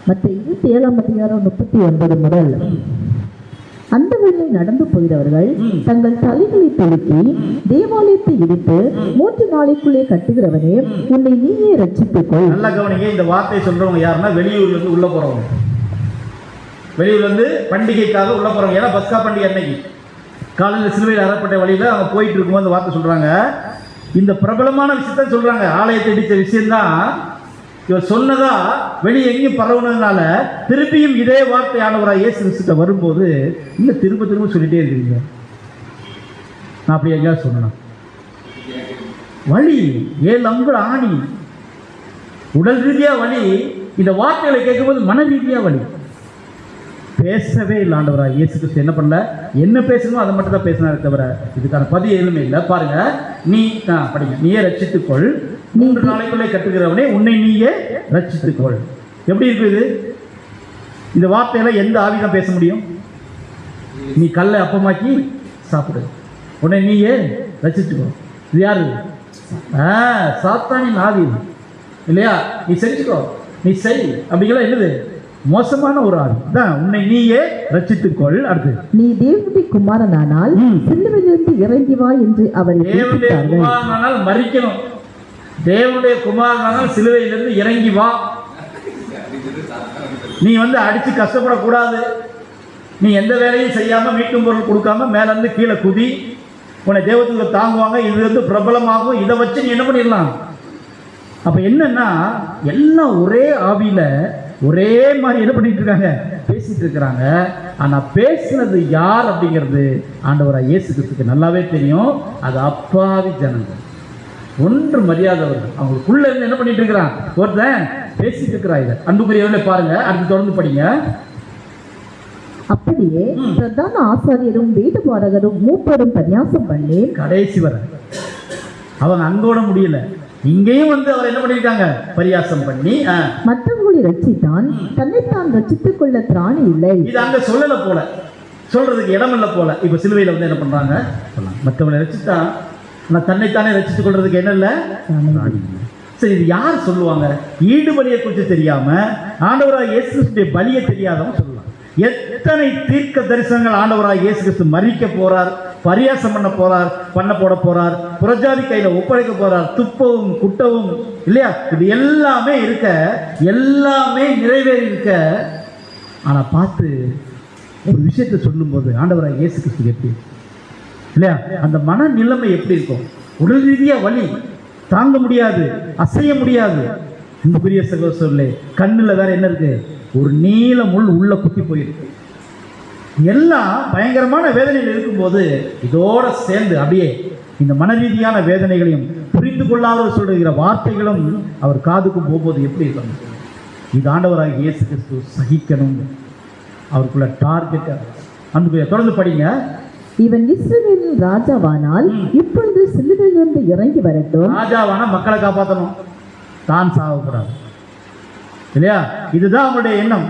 மற்ற 27ஆம் அதிகாரம் 39 முதல். அந்த வழிகளில் நடந்து போகிறவர்கள் தங்கள் தலைகளை துலுக்கி தேவாலயத்தை இடித்து 3 நாளைக்குள்ளே கட்டுகிறவனே, உன்னை நீயே ரட்சித்துக் கொள்.
நல்லா கவனிங்க, இந்த வார்த்தை சொல்றவங்க யாருன்னா வெளியூர்ல இருந்து உள்ள போறவங்க. வெளியூர்ல இருந்து பண்டிகைக்காக உள்ள போறவங்க. ஏன்னா பஸ்கா பண்டிகை அன்னைக்கு காலையில் சிலுவையில் அறப்பட்ட வழியில அவங்க போயிட்டு இருக்கும்போது அந்த வார்த்தை சொல்றாங்க. இந்த பிரபலமான விஷயத்த சொல்றாங்க. ஆலயத்தை இடித்த விஷயம்தான் இவர் சொன்னதா வெளியே எங்கேயும் பரவுனதுனால திருப்பியும் இதே வார்த்தை ஆண்டவராக இயேசு கிறிஸ்துட்ட வரும்போது இன்னும் திரும்ப திரும்ப சொல்லிட்டே இருக்கிறீங்க. நான் அப்படி எங்கேயாவது சொன்னேன். வலி 7 அங்குல ஆணி, உடல் ரீதியா வலி. இந்த வார்த்தைகளை கேட்கும்போது மன ரீதியா வலி. பேசவே இல்லை ஆண்டவராக இயேசு கிறிஸ்து. என்ன பண்ணல, என்ன பேசணுமோ அதை மட்டும் தான் பேசினாரே தவிர இதுக்கான பதில் எதுவுமே இல்லை. பாருங்க, நீ படிங்க, நீயே ரட்சித்துக்கொள், 3 நாளைக்குள்ளே கட்டுகிறவனே உன்னை நீயே ரட்சித்துக்கொள். எப்படி இருக்குது இந்த வார்த்தையில? எந்த ஆவிதான் பேச முடியும்? நீ கல்லை அப்பமாக்கி சாப்பிடு, உன்னை நீயே ரட்சித்துக்கோ. இது யாரு? சாத்தானின் ஆவி இல்லையா? நீ செஞ்சுக்கோ, நீ செய் அப்படிங்கிற என்னது? மோசமான ஒரு ஆள் தான். உன்னை நீயே ரட்சித்துக்கொள். அடுத்து,
நீ தேவனுடைய குமாரனானால் சிலுவையிலிருந்து இறங்கி வா என்று அவர்
தேவனுடைய குமாரனானால் மரிக்கணும். தேவனுடைய குமாரனானால் சிலுவையிலிருந்து இறங்கி வா. நீ அடிச்சு கஷ்டப்படக்கூடாது. நீ எந்த வேலையும் செய்யாம மீட்டும் பொருள் கொடுக்காம மேல இருந்து கீழே குதி. உன்னை தேவத்துக்கு தாங்குவாங்க. இது பிரபலமாகும். இதை வச்சு நீ என்ன பண்ணிடலாம். அப்ப என்னன்னா எல்லாம் ஒரே ஆவியில ஒரே மாதிரி என்ன பண்ணிட்டு இருக்காங்க, பேசிட்டு இருக்கிறாங்க. ஆனா பேசுனது யார் அப்படிங்கிறது ஆண்டவராக இயேசு கிறிஸ்துக்கு நல்லாவே தெரியும். அது அப்பாவி ஜனங்கள், ஒன்று மரியாதவர்கள். அவங்களுக்குள்ள இருந்து என்ன பண்ணிட்டு இருக்கிறான், ஒருத்தன் பேசிட்டு இருக்கிறான். இதை அன்புக்குரியவர்களே பாருங்க, அடுத்து தொடர்ந்து படிங்க.
அப்படியே பிரதான ஆசாரியரும் வேதபாரகரும் மூப்பரும் பரியாசம் பண்ணி
கடைசி வர அவங்க அங்கோட முடியல, இங்கேயும் அவர் என்ன பண்ணிருக்காங்க, பரியாசம் பண்ணி
மற்றவர்களை ரட்சித்தான், தன்னைத்தான் ரட்சித்துக் கொள்ள திராணி இல்லை.
இது அங்க சொல்லல போல, சொல்றதுக்கு இடம் இல்ல போல. இப்ப சிலுவையில என்ன பண்றாங்க, மற்றவர்களை ரட்சித்தான், ஆனா தன்னைத்தானே ரட்சித்துக் கொள்றதுக்கு என்ன இல்ல. சரி, இது யார் சொல்லுவாங்க? ஈடுபலியை குறித்து தெரியாம ஆண்டவராக இயேசு கிறிஸ்துடைய பலியை தெரியாதவங்க சொல்லலாம். எத்தனை தீர்க்க தரிசனங்கள் ஆண்டவராக இயேசு கிறிஸ்து மறிக்க போறார், பரியாசம் பண்ண போட போறார், புறஜாதி கையில ஒப்படைக்க போறார், துப்பவும் குட்டவும் இல்லையா, இது எல்லாமே இருக்க, எல்லாமே நிறைவேறி இருக்க. ஆனா பார்த்து ஒரு விஷயத்தை சொல்லும் போது ஆண்டவராக இயேசு கிறிஸ்து எப்படி இல்லையா, அந்த மன நிலைமை எப்படி இருக்கும்? உடல் ரீதியா வலி தாங்க முடியாது, அசைய முடியாது. அன்புக்குரிய சகோதரர்களே, கண்ணுல வேற என்ன இருக்கு, ஒரு நீல முள் உள்ள குத்தி போயிருக்கு. எல்லாம் பயங்கரமான வேதனைகள் இருக்கும்போது இதோட சேர்ந்து அப்படியே இந்த மன ரீதியான வேதனைகளையும் புரிந்து கொள்ளாத சொல்லுகிற வார்த்தைகளும் அவர் காதுக்கு போகும்போது எப்படி இருக்கணும்? இது ஆண்டவராக இயேசு கிறிஸ்து சகிக்கணும். அவருக்குள்ள டார்கெட். அன்புக்குரிய தொடர்ந்து படிங்க.
இவன் இஸ்ரவேலின் ராஜாவானால் இப்பொழுது சிலுவையிலிருந்து இறங்கி வரட்டும்.
ராஜாவான மக்களை காப்பாற்றணும், தான் சாகக்கூடாது இல்லையா? இதுதான் அவங்களுடைய எண்ணம்.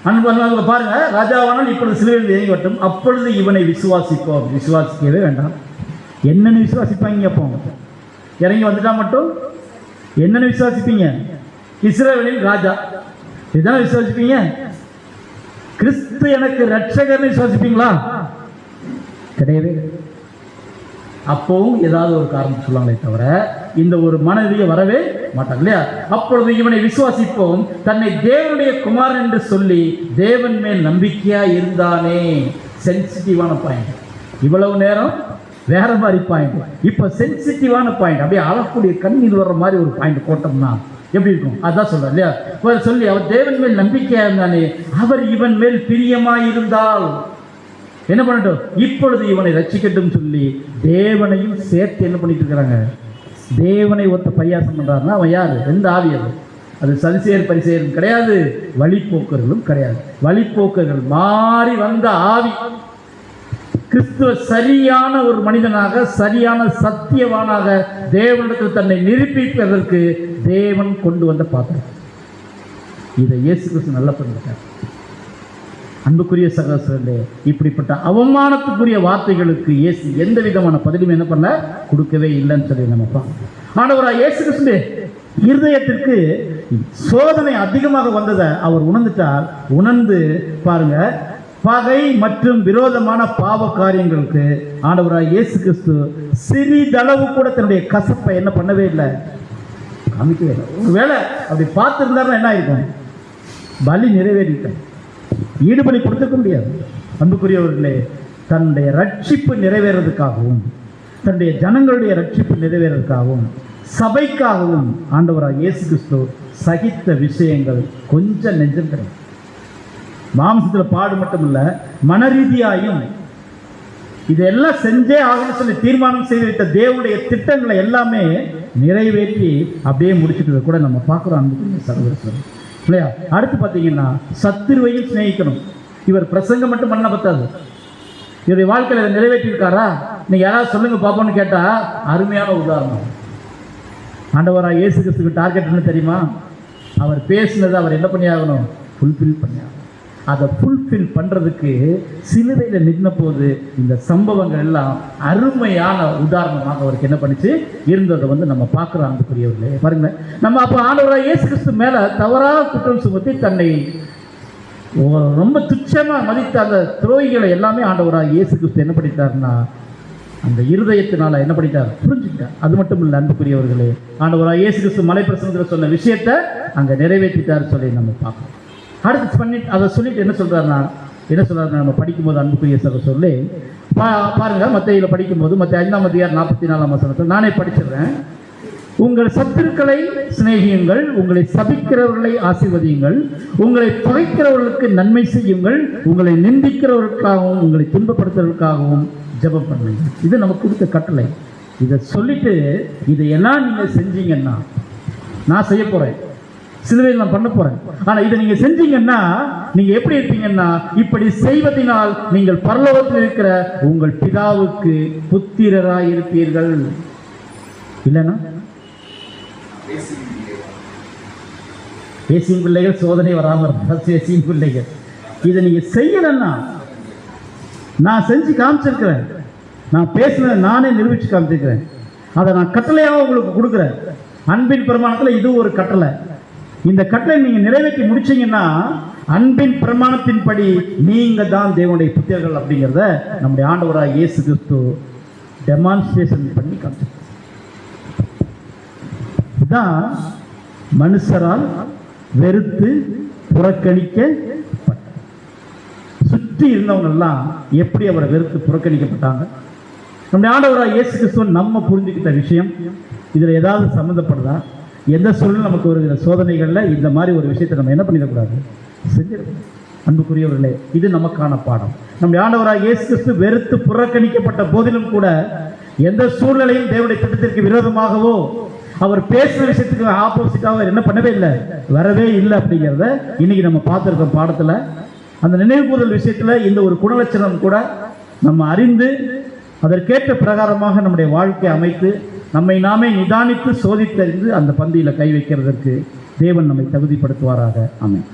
அன்பு பாருங்க, ராஜாவானால் இப்பொழுது சிலுவையில் இறங்கி வரட்டும், அப்பொழுது இவனை விசுவாசிப்போம். விசுவாசிக்கவே வேண்டாம். என்னன்னு விசுவாசிப்பாங்க? அப்போ இறங்கி வந்துட்டா மட்டும் என்னன்னு விசுவாசிப்பீங்க? இஸ்ரவேலின் ராஜா இதுதானே விசுவாசிப்பீங்க. கிறிஸ்து எனக்கு ரட்சகர்னு விசுவாசிப்பீங்களா? கிடையவே. அப்பவும் ஏதாவது ஒரு காரணம் சொல்லுவாங்களே தவிர இந்த ஒரு மனதிலே வரவே மாட்டாங்க இல்லையா? அப்பொழுது இவனை விசுவாசிப்போம், தன்னை தேவனுடைய குமாரன் என்று சொல்லி தேவன் மேல் நம்பிக்கையா இருந்தானே. சென்சிட்டிவான பாயிண்ட். இவ்வளவு நேரம் வேற மாதிரி பாயிண்ட், இப்ப சென்சிட்டிவான பாயிண்ட். அப்படியே அழக்கூடிய கண்ணீர் வர்ற மாதிரி ஒரு பாயிண்ட் போட்டோம்னா எப்படி இருக்கும்? அதான் சொல்ற இல்லையா? சொல்லி அவர் தேவன் மேல் நம்பிக்கையா இருந்தானே, அவர் இவன் மேல் பிரியமாயிருந்தால் என்ன பண்ணட்டும், இப்பொழுது இவனை ரட்சிக்கட்டும் சொல்லி தேவனையும் சேர்த்து என்ன பண்ணிட்டு இருக்கிறாங்க, தேவனை ஒத்த பரியாசம் பண்றாருன்னா அவன் யாரு? எந்த ஆவி அது? அது சதிசேர் பரிசேரும் கிடையாது, வழிபோக்கர்களும் கிடையாது. வழிபோக்கர்கள் மாறி வந்த ஆவி கிறிஸ்துவ சரியான ஒரு மனிதனாக, சரியான சத்தியவானாக தேவனிடத்தில் தன்னை நிரூபிப்பதற்கு தேவன் கொண்டு வந்த பாத்திரம். இதை இயேசு கிறிஸ்து நல்லா பண்ணிட்டார். அன்புக்குரிய சகோதரர்களே, இப்படிப்பட்ட அவமானத்துக்குரிய வார்த்தைகளுக்கு இயேசு எந்த விதமான பதிலும் என்ன பண்ண கொடுக்கவே இல்லைன்னு சொல்லி நம்ம பார்க்கணும். ஆண்டவராக இயேசு கிறிஸ்து இருதயத்திற்கு சோதனை அதிகமாக வந்ததை அவர் உணர்ந்துட்டார். உணர்ந்து பாருங்க, பகை மற்றும் விரோதமான பாவ காரியங்களுக்கு ஆண்டவராய் இயேசு கிறிஸ்து சிறிதளவு கூட தன்னுடைய கசப்பை என்ன பண்ணவே இல்லை, காமிக்கவே இல்லை. ஒருவேளை அப்படி பார்த்துருந்தாருன்னா என்ன ஆயிருக்கும்? பலி நிறைவேறிட்டார், ஈடுபலி கொடுத்துக்க முடியாது. அன்புக்குரியவர்களே, தன்னுடைய ரட்சிப்பு நிறைவேறதுக்காகவும் தன்னுடைய ஜனங்களுடைய ரட்சிப்பு நிறைவேறதுக்காகவும் சபைக்காகவும் ஆண்டவராக இயேசு கிறிஸ்து சகித்த விஷயங்கள் கொஞ்சம் நெஞ்சம் கிடையாது. மாம்சத்தில் பாடு மட்டும் இல்லை, மன ரீதியாயும் இதெல்லாம் செஞ்சே ஆகணும்னு சொல்லி தீர்மானம் செய்து வைத்த தேவனுடைய திட்டங்களை எல்லாமே நிறைவேற்றி அப்படியே முடிச்சுட்டு கூட நம்ம பார்க்குறோம். அன்புக்குரிய சகோதரர் இல்லையா? அடுத்து பார்த்தீங்கன்னா சத்துருவையும் சிநேகிக்கணும். இவர் பிரசங்கம் மட்டும் பண்ண பத்தாது, இவருடைய வாழ்க்கையில் இதை நிறைவேற்றியிருக்காரா? நீங்கள் யாராவது சொல்லுங்க பார்ப்போம்னு கேட்டால் அருமையான உதாரணம். ஆண்டவராக இயேசு கிறிஸ்துக்கு டார்கெட் என்ன தெரியுமா? அவர் பேசுனதை அவர் என்ன பண்ணி ஆகணும்? ஃபுல்ஃபில் பண்ணி ஆகணும். அதை ஃபுல்ஃபில் பண்ணுறதுக்கு சிலுவையில் நின்ன போது இந்த சம்பவங்கள் எல்லாம் அருமையான உதாரணமாக அவருக்கு என்ன பண்ணிச்சு இருந்ததை நம்ம பார்க்குறோம். அன்புக்குரியவர்களே பாருங்கள், நம்ம அப்போ ஆண்டவராக இயேசு கிறிஸ்து மேலே தவறாக குற்றம் சுமத்தி தன்னை ரொம்ப துச்சமாக மதித்த அந்த துரோகிகளை எல்லாமே ஆண்டவராக இயேசு கிறிஸ்து என்ன பண்ணிட்டாருன்னா அந்த இருதயத்தினால என்ன பண்ணிட்டார்? புரிஞ்சுக்கிட்டார். அது மட்டும் இல்லை அன்புக்குரியவர்களே, ஆண்டவராக இயேசு கிறிஸ்து மலை பிரசங்கத்தில் சொன்ன விஷயத்தை அங்கே நிறைவேற்றிட்டார் சொல்லி நம்ம பார்க்கணும். அடுத்து பண்ணிட்டு அதை சொல்லிட்டு என்ன சொல்கிறாருன்னா நம்ம படிக்கும்போது அன்புக்குரிய சொல்லி பாருங்கள், மத்தேயுவில் படிக்கும்போது மத்திய 5ஆம் அதிகாரம் 44ஆம் வசனத்தில் நானே படிச்சிடுறேன். உங்கள் சத்துருக்களை சிநேகியுங்கள், உங்களை சபிக்கிறவர்களை ஆசீர்வதியுங்கள், உங்களை பகைக்கிறவர்களுக்கு நன்மை செய்யுங்கள், உங்களை நிந்திக்கிறவர்களுக்காகவும் உங்களை துன்பப்படுத்துவதற்காகவும் ஜெபம் பண்ணுங்க. இது நமக்கு கொடுத்த கட்டளை. இதை சொல்லிட்டு இதையெல்லாம் நீங்கள் செஞ்சீங்கன்னா நான் செய்ய போகிறேன், சிலுவையில் நான் பண்ண போகிறேன். ஆனால் இதை நீங்கள் செஞ்சீங்கன்னா நீங்கள் எப்படி இருப்பீங்கன்னா, இப்படி செய்வதனால் நீங்கள் பரலோகத்தில் இருக்கிற உங்கள் பிதாவுக்கு புத்திரராய் இருப்பீர்கள். இல்லைன்னா ஏசியின் பிள்ளைகள் சோதனை வராமல் ஏசியின் பிள்ளைகள் இதை நீங்கள் செய்யலைன்னா, நான் செஞ்சு காமிச்சிருக்கிறேன், நான் பேசுனதை நானே நிரூபித்து காமிச்சிருக்கிறேன், அதை நான் கட்டளையாக உங்களுக்கு கொடுக்குறேன். அன்பின் பிரமாணத்தில் இது ஒரு கட்டளை. இந்த கட்டளை நீங்கள் நிறைவேற்றி முடிச்சிங்கன்னா அன்பின் பிரமாணத்தின்படி நீங்கள் தான் தேவனுடைய புத்திரர்கள் அப்படிங்கிறத நம்முடைய ஆண்டவராக இயேசு கிறிஸ்து டெமான்ஸ்ட்ரேஷன் பண்ணி காமிச்சிருக்கார். இதுதான் மனுஷரால் வெறுத்து புறக்கணிக்கப்பட்ட, சுற்றி இருந்தவங்கெல்லாம் எப்படி அவரை வெறுத்து புறக்கணிக்கப்பட்டாங்க. நம்முடைய ஆண்டவராக இயேசு கிறிஸ்துவ நம்ம புரிஞ்சுக்கிட்ட விஷயம் இதில் ஏதாவது சம்மந்தப்படுதா? எந்த சூழ்நிலை நமக்கு ஒரு சோதனைகளில் இந்த மாதிரி ஒரு விஷயத்தை நம்ம என்ன பண்ணிடக்கூடாது? செஞ்சிடக்கூடாது. அன்புக்குரியவர்களே, இது நமக்கான பாடம். நம்முடைய ஆண்டவராக இயேசு கிறிஸ்து வெறுத்து புறக்கணிக்கப்பட்ட போதிலும் கூட எந்த சூழ்நிலையும் தேவனுடைய திட்டத்திற்கு விரோதமாகவோ அவர் பேசுகிற விஷயத்துக்கு ஆப்போசிட்டாக அவர் என்ன பண்ணவே இல்லை, வரவே இல்லை. அப்படிங்கிறத இன்னைக்கு நம்ம பார்த்துருக்கோம் பாடத்தில். அந்த நினைவு கூறுதல் விஷயத்தில் இந்த ஒரு குணலட்சணம் கூட நம்ம அறிந்து அதற்கேற்ற பிரகாரமாக நம்முடைய வாழ்க்கையை அமைத்து நம்மை நாமே நிதானித்து சோதித்தறிந்து அந்த பந்தியில் கை வைக்கிறதற்கு தேவன் நம்மை தகுதிப்படுத்துவாராக. ஆமென்.